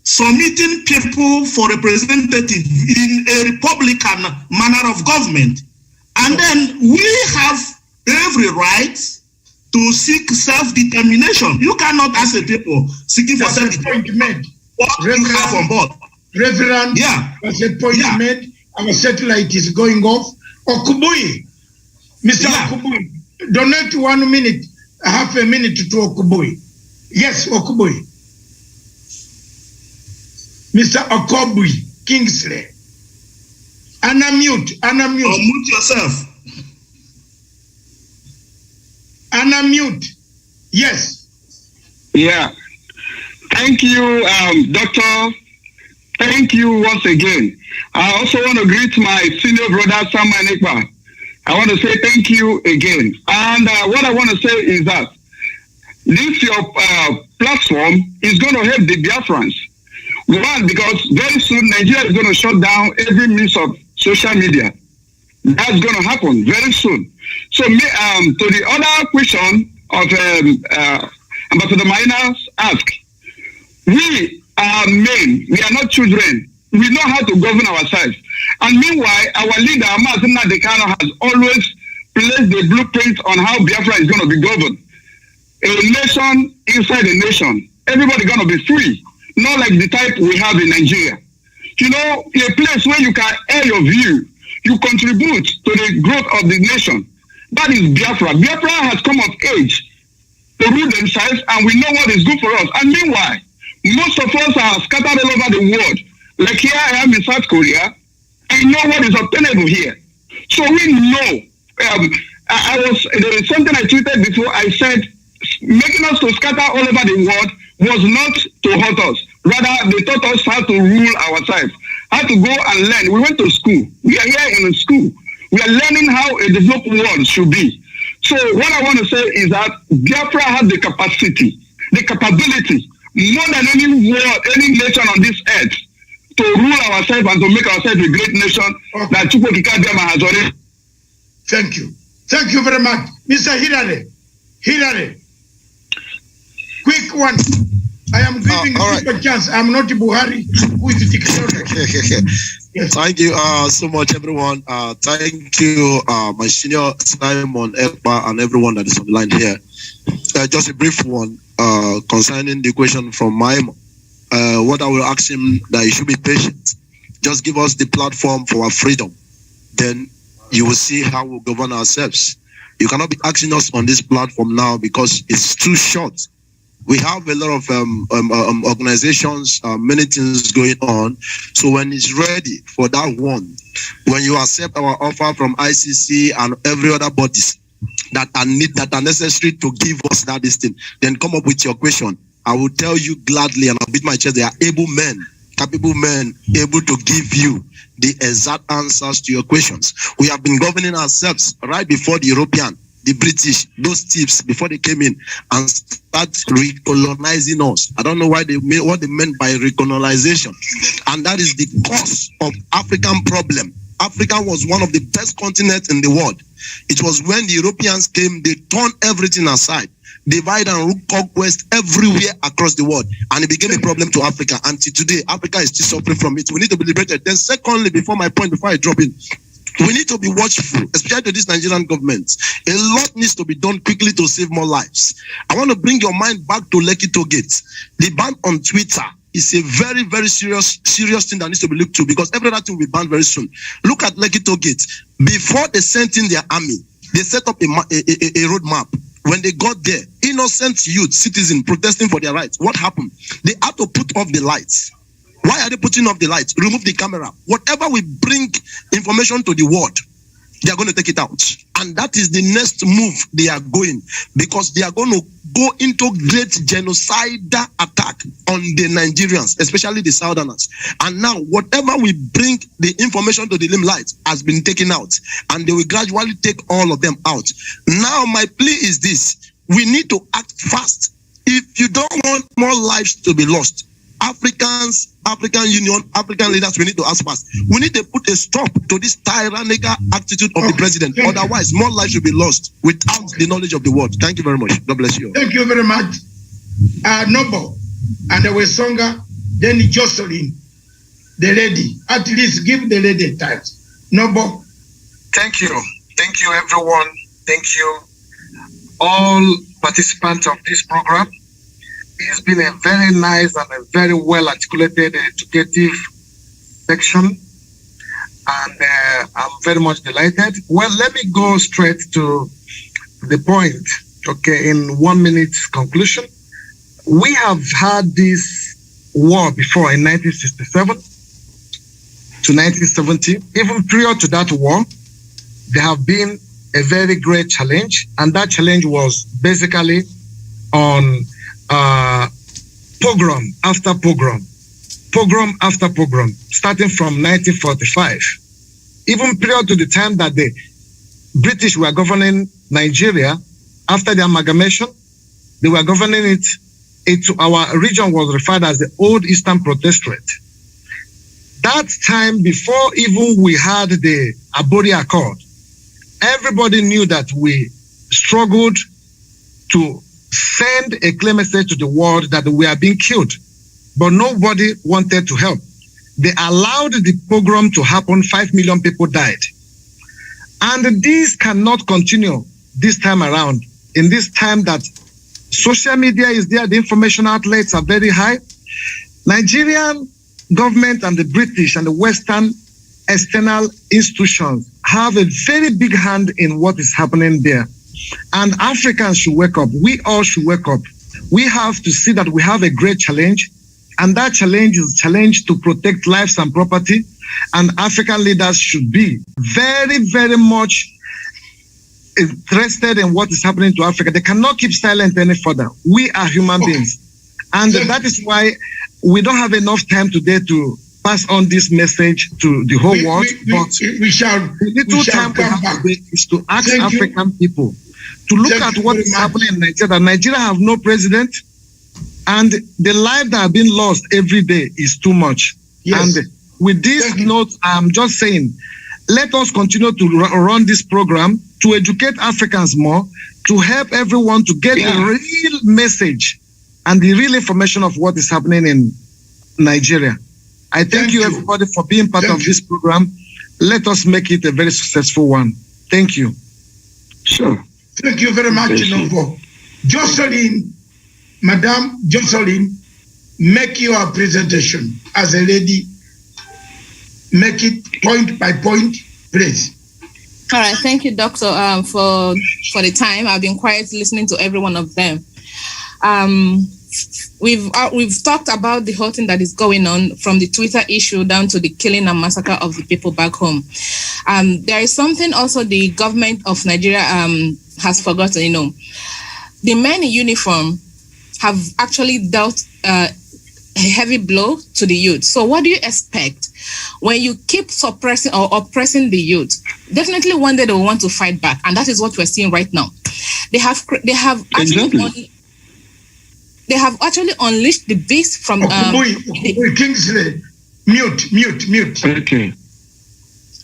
[SPEAKER 9] submitting people for representative in a republican manner of government. And then we have every right to seek self-determination. You cannot ask a people seeking for self-determination what you have on board.
[SPEAKER 1] Reverend, that's a point made. Our satellite is going off. Okubui, Mr. Okubui, donate 1 minute, half a minute to Okubui. Yes, Okubui. Mr. Okubui, Kingsley. Unmute.
[SPEAKER 9] Unmute yourself.
[SPEAKER 1] Unmute. Yes.
[SPEAKER 12] Yeah. Thank you, Doctor. Thank you once again. I also want to greet my senior brother, Sam Manekwa. I want to say thank you again. And what I want to say is that this your platform is going to help the Biafrans. One, because very soon Nigeria is going to shut down every means of social media. That's going to happen very soon. So to the other question of Ambassador Maina asked, we are men, we are not children. We know how to govern ourselves. And meanwhile, our leader, Amazina Dekano, has always placed the blueprint on how Biafra is going to be governed. A nation inside a nation. Everybody going to be free. Not like the type we have in Nigeria. You know, a place where you can air your view. You contribute to the growth of the nation. That is Biafra. Biafra has come of age to rule themselves, and we know what is good for us. And meanwhile, most of us are scattered all over the world. Like here I am in South Korea, I know what is obtainable here. So we know. There is something I tweeted before. I said, making us to scatter all over the world was not to hurt us. Rather, they taught us how to rule ourselves, how to go and learn. We went to school. We are here in school. We are learning how a developed world should be. So what I want to say is that Biafra has the capacity, the capability, more than any world, any nation on this earth, to rule ourselves and to make ourselves a great nation that Chukwu Kikabiyama has already.
[SPEAKER 1] Thank you. Thank you very much. Mr. Hilary. Quick one. I am giving you a chance. I'm not Buhari who is the dictator.
[SPEAKER 13] Yes. Thank you so much, everyone. Thank you, my senior Simon, Ekpa, and everyone that is on the line here. Just a brief one concerning the question from Maimo. What I will ask him, that he should be patient. Just give us the platform for our freedom. Then you will see how we'll govern ourselves. You cannot be asking us on this platform now because it's too short. We have a lot of organizations, many things going on. So when it's ready for that one, when you accept our offer from ICC and every other bodies that are necessary to give us that thing, then come up with your question. I will tell you gladly, and I'll beat my chest. They are able men, capable men, able to give you the exact answers to your questions. We have been governing ourselves right before the European, the British, those thieves, before they came in and start recolonizing us. I don't know what they meant by recolonization. And that is the cause of African problem. Africa was one of the best continents in the world. It was when the Europeans came, they turned everything aside, divide and conquest everywhere across the world, and it became a problem to Africa. Until today, Africa is still suffering from it. We need to be liberated. Then secondly, before I drop in, we need to be watchful, especially to this Nigerian government. A lot needs to be done quickly to save more lives. I want to bring your mind back to Lekki Toll Gate. The ban on Twitter is a very, very serious thing that needs to be looked to, because every other thing will be banned very soon. Look at Lekki Toll Gate. Before they sent in their army, they set up a road map. When they got there, innocent youth, citizens protesting for their rights. What happened? They had to put off the lights. Why are they putting off the lights? Remove the camera. Whatever we bring information to the world, they are going to take it out. And that is the next move they are going, because they are going to go into great genocidal attack on the Nigerians, especially the Southerners. And now, whatever we bring the information to the limelight has been taken out, and they will gradually take all of them out. Now, my plea is this: we need to act fast. If you don't want more lives to be lost, Africans, African Union, African leaders, we need to ask fast. We need to put a stop to this tyrannical attitude of the president. Otherwise, more lives will be lost without the knowledge of the world. Thank you very much. God bless you.
[SPEAKER 1] Thank you very much. Noble and the Wesonga, then Jocelyn, the lady. At least give the lady time. Noble.
[SPEAKER 10] Thank you. Thank you, everyone. Thank you, all participants of this program. It's been a very nice and a very well articulated educative section, and I'm very much delighted. Well, let me go straight to the point, okay, in 1 minute conclusion. We have had this war before in 1967 to 1970. Even prior to that war, there have been a very great challenge, and that challenge was basically on pogrom after pogrom after pogrom, starting from 1945. Even prior to the time that the British were governing Nigeria, after the amalgamation, they were governing it. Our region was referred as the Old Eastern Protectorate. That time, before even we had the Abori Accord, everybody knew that we struggled to send a clear message to the world that we are being killed, but nobody wanted to help. They allowed the pogrom to happen. 5 million people died. And this cannot continue this time around. In this time that social media is there, the information outlets are very high. Nigerian government and the British and the Western external institutions have a very big hand in what is happening there. And Africans should wake up. We all should wake up. We have to see that we have a great challenge, and that challenge is a challenge to protect lives and property. And African leaders should be very, very much interested in what is happening to Africa. They cannot keep silent any further. We are human beings. And that is why we don't have enough time today to pass on this message to the whole world. But the little time we have today is to ask African people to look at what is happening in Nigeria. Nigeria have no president. And the life that have been lost every day is too much.
[SPEAKER 1] Yes.
[SPEAKER 10] And with this note, I'm just saying, let us continue to run this program to educate Africans more, to help everyone to get the real message and the real information of what is happening in Nigeria. I thank you, everybody, for being part of this program. Let us make it a very successful one. Thank you.
[SPEAKER 12] Sure.
[SPEAKER 1] Thank you very much, Novo. Jocelyn, Madame Jocelyn, make your presentation as a lady. Make it point by point, please.
[SPEAKER 3] All right, thank you, Doctor, for the time. I've been quiet listening to every one of them. We've talked about the whole thing that is going on, from the Twitter issue down to the killing and massacre of the people back home. There is something also the government of Nigeria has forgotten. The men in uniform have actually dealt a heavy blow to the youth. So what do you expect when you keep suppressing or oppressing the youth? Definitely one day they will want to fight back, and that is what we're seeing right now. They have actually unleashed the beast from
[SPEAKER 1] Kingsley. Mute.
[SPEAKER 12] Okay.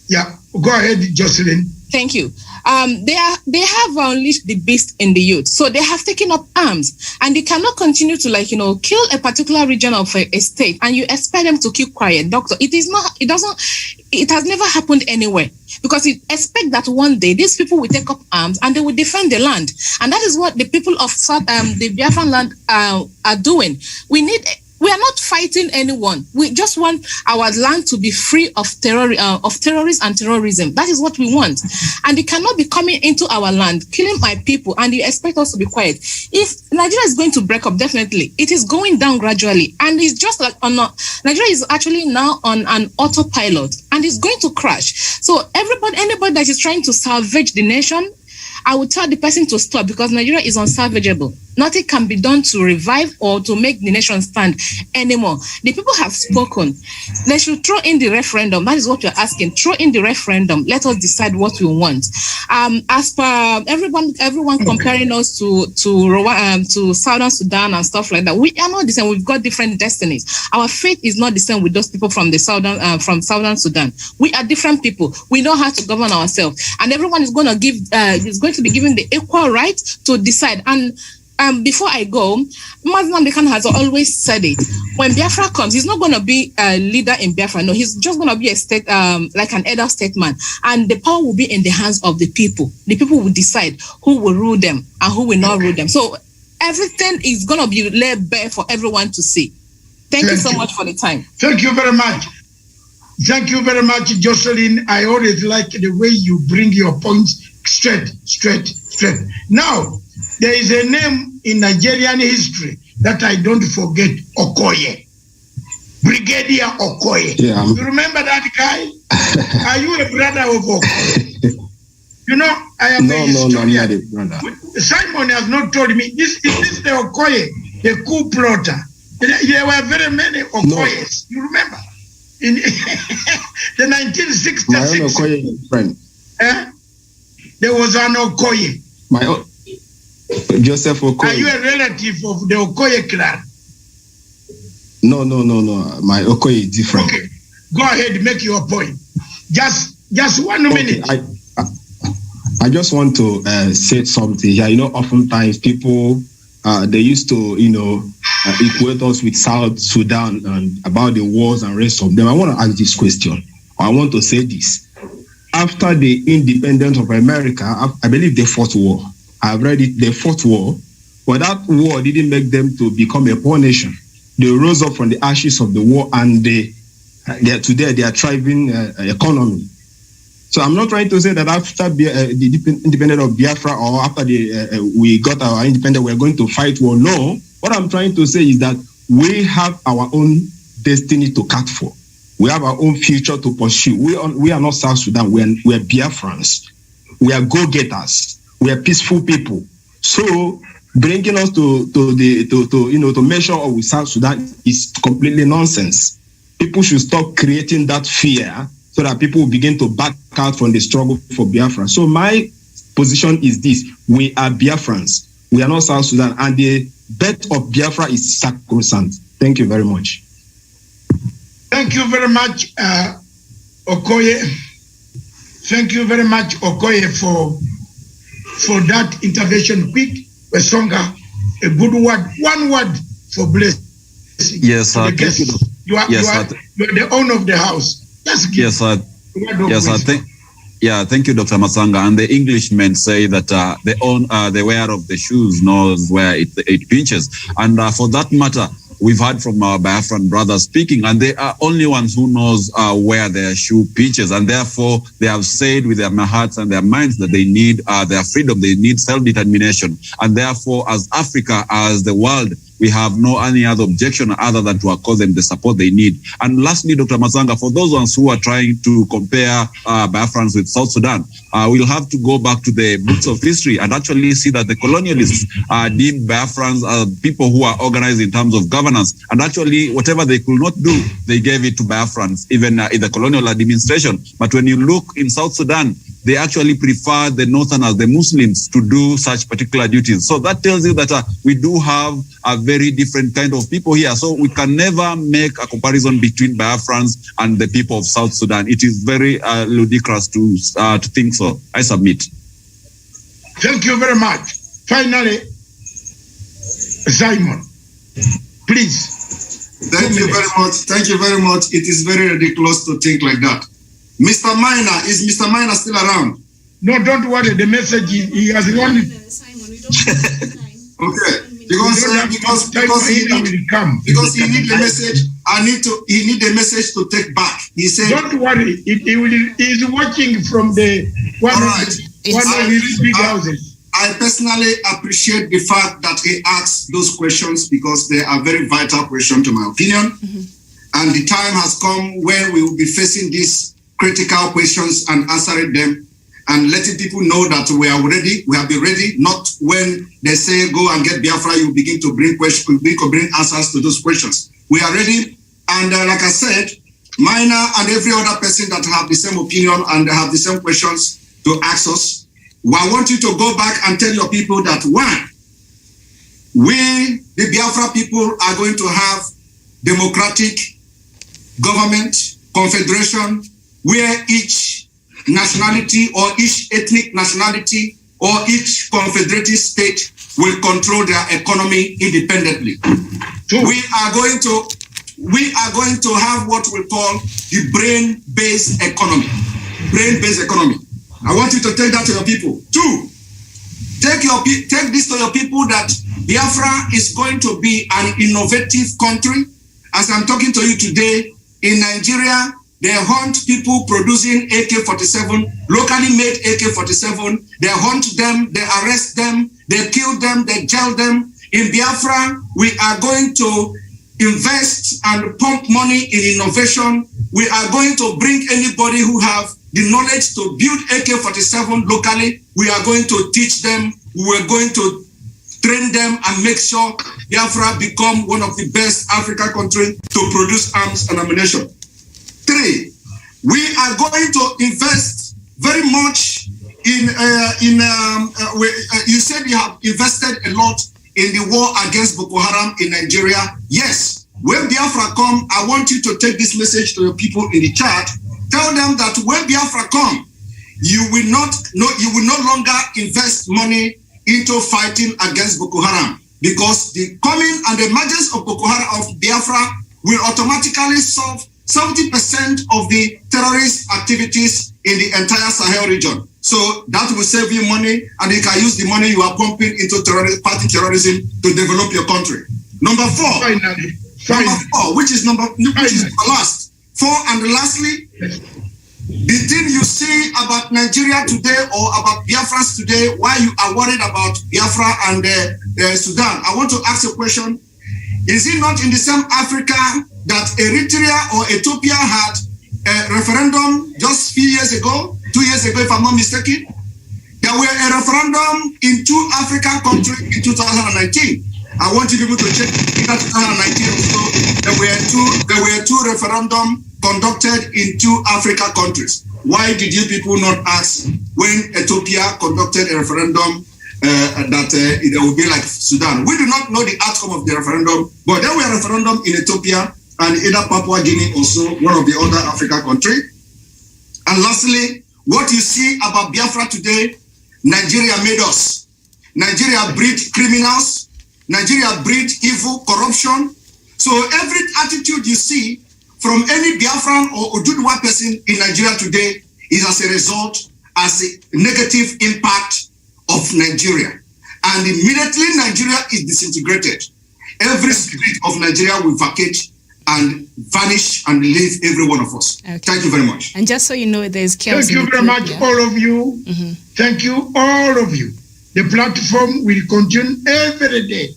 [SPEAKER 1] Yeah, go ahead, Jocelyn.
[SPEAKER 3] Thank you. They have unleashed the beast in the youth, so they have taken up arms, and they cannot continue to kill a particular region of a state, and you expect them to keep quiet. Doctor, it has never happened anywhere, because you expect that one day these people will take up arms and they will defend the land, and that is what the people of the Biafran land are doing. We are not fighting anyone. We just want our land to be free of terrorists and terrorism. That is what we want. And they cannot be coming into our land, killing my people, and you expect us to be quiet. If Nigeria is going to break up, definitely, it is going down gradually. And it's just like Nigeria is actually now on an autopilot, and it's going to crash. So anybody that is trying to salvage the nation, I would tell the person to stop, because Nigeria is unsalvageable. Nothing can be done to revive or to make the nation stand anymore. The people have spoken. They should throw in the referendum. That is what you're asking. Throw in the referendum. Let us decide what we want. As per everyone comparing us to Southern Sudan and stuff like that, we are not the same. We've got different destinies. Our fate is not the same with those people from the Southern Sudan. We are different people. We know how to govern ourselves, and everyone is going to be given the equal right to decide. And before I go, Mazen Amdekan has always said it. When Biafra comes, he's not going to be a leader in Biafra. No, he's just going to be a state, like an elder statesman. And the power will be in the hands of the people. The people will decide who will rule them and who will not rule them. So everything is going to be laid bare for everyone to see. Thank you so much for the time.
[SPEAKER 1] Thank you very much. Thank you very much, Jocelyn. I always like the way you bring your points straight. Now, there is a name in Nigerian history that I don't forget, Okoye. Brigadier Okoye.
[SPEAKER 14] Yeah.
[SPEAKER 1] You remember that guy? Are you a brother of Okoye? I am a historian.
[SPEAKER 14] I'm not a brother.
[SPEAKER 1] Simon has not told me. Is this the Okoye, the coup plotter? There were very many Okoyes. No. You remember? In the 1966.
[SPEAKER 14] My own Okoye friend.
[SPEAKER 1] There was an Okoye.
[SPEAKER 14] My own. Joseph Okoye.
[SPEAKER 1] Are you a relative of the Okoye clan?
[SPEAKER 14] No. My Okoye is different.
[SPEAKER 1] Okay. Go ahead, make your point. Just 1 minute.
[SPEAKER 14] I just want to say something here. Oftentimes people, they used to, equate us with South Sudan and about the wars and rest of them. I want to ask this question. I want to say this. After the independence of America, I believe they fought war. I've read it, they fought war, but that war didn't make them to become a poor nation. They rose up from the ashes of the war, and today they are thriving economy. So I'm not trying to say that after the independence of Biafra or after we got our independence, we're going to fight war. No, what I'm trying to say is that we have our own destiny to cut for. We have our own future to pursue. We are not South Sudan. We are Biafrans. We are go-getters. We are peaceful people. So bringing us to measure up with South Sudan is completely nonsense. People should stop creating that fear so that people will begin to back out from the struggle for Biafra. So my position is this: we are Biafrans. We are not South Sudan, and the birth of Biafra is sacrosanct. Thank you very much.
[SPEAKER 1] Thank you very much, Okoye. Thank you very much, Okoye, for that intervention. Quick, Wesonga, a good word, one word for blessing.
[SPEAKER 6] Yes, thank you.
[SPEAKER 1] You are the owner of the house. Just give
[SPEAKER 6] thank you, Dr. Masanga. And the Englishmen say that the wearer of the shoes knows where it pinches. And for that matter, we've heard from our Biafran brothers speaking, and they are only ones who knows where their shoe pinches. And therefore, they have said with their hearts and their minds that they need their freedom, they need self-determination. And therefore, as Africa, as the world, we have no any other objection other than to accord them the support they need. And lastly, Dr. Masanga, for those ones who are trying to compare Biafrans with South Sudan, we'll have to go back to the books of history and actually see that the colonialists deemed Biafrans as people who are organized in terms of governance. And actually, whatever they could not do, they gave it to Biafrans, even in the colonial administration. But when you look in South Sudan, they actually prefer the Northerners, the Muslims, to do such particular duties. So that tells you that we do have a very different kind of people here. So we can never make a comparison between Biafrans and the people of South Sudan. It is very ludicrous to think so. I submit.
[SPEAKER 1] Thank you very much. Finally, Simon, please.
[SPEAKER 2] Thank you very much. Thank you very much. It is very ridiculous to think like that. Mr. Minor, is Mr. Minor still around?
[SPEAKER 1] No, don't worry. The message he has gone.
[SPEAKER 2] Okay, because he need the message. He need the message to take back. He said,
[SPEAKER 1] "Don't worry. He's watching from the one of his big houses."
[SPEAKER 2] I personally appreciate the fact that he asked those questions because they are very vital questions, to my opinion. And the time has come when we will be facing these critical questions and answering them, and letting people know that we are ready. We have been ready. Not when they say go and get Biafra, you begin to bring questions, bring answers to those questions. We are ready, and like I said, Minor and every other person that have the same opinion and have the same questions to ask us. I want you to go back and tell your people that one, we, the Biafra people, are going to have democratic government, confederation, where each nationality or each ethnic nationality or each confederated state will control their economy independently. We are going to have what we call the brain-based economy. Brain-based economy. I want you to take that to your people. Two, take this to your people that Biafra is going to be an innovative country. As I'm talking to you today, in Nigeria, they hunt people producing AK-47, locally made AK-47. They hunt them, they arrest them, they kill them, they jail them. In Biafra, we are going to invest and pump money in innovation. We are going to bring anybody who have the knowledge to build AK-47 locally. We are going to teach them. We are going to train them and make sure Biafra become one of the best African countries to produce arms and ammunition. Three, we are going to invest very much in you said you have invested a lot in the war against Boko Haram in Nigeria. Yes, when Biafra come, I want you to take this message to your people in the chat. Tell them that when Biafra come, you will no longer invest money into fighting against Boko Haram, because the coming and the emergence of Boko Haram, of Biafra, will automatically solve 70% of the terrorist activities in the entire Sahel region. So that will save you money, and you can use the money you are pumping into party terrorism to develop your country. Number four, which is last. Four, and lastly, the thing you see about Nigeria today or about Biafrans today, why you are worried about Biafra and Sudan, I want to ask a question. Is it not in the same Africa that Eritrea or Ethiopia had a referendum just a few years ago, 2 years ago, if I'm not mistaken? There were a referendum in two African countries in 2019. I want you people to check in 2019 also. There were two referendums conducted in two African countries. Why did you people not ask when Ethiopia conducted a referendum that it will be like Sudan. We do not know the outcome of the referendum, but there were a referendum in Ethiopia and either Papua Guinea, also one of the other African countries. And lastly, what you see about Biafra today, Nigeria made us. Nigeria breed criminals. Nigeria breed evil, corruption. So every attitude you see from any Biafran or Oduduwa person in Nigeria today is as a result, as a negative impact of Nigeria. And immediately Nigeria is disintegrated, every spirit of Nigeria will vacate and vanish and leave every one of us. Okay. Thank you very much.
[SPEAKER 3] And just so you know, there's chaos.
[SPEAKER 1] Thank you very much, all of you. Thank you, all of you. The platform will continue every day.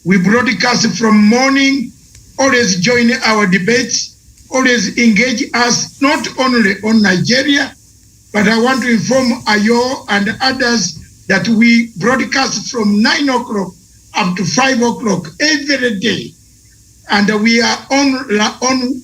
[SPEAKER 1] We broadcast from morning, always join our debates, always engage us, not only on Nigeria, but I want to inform Ayo and others that we broadcast from 9 o'clock up to 5 o'clock every day. And we are on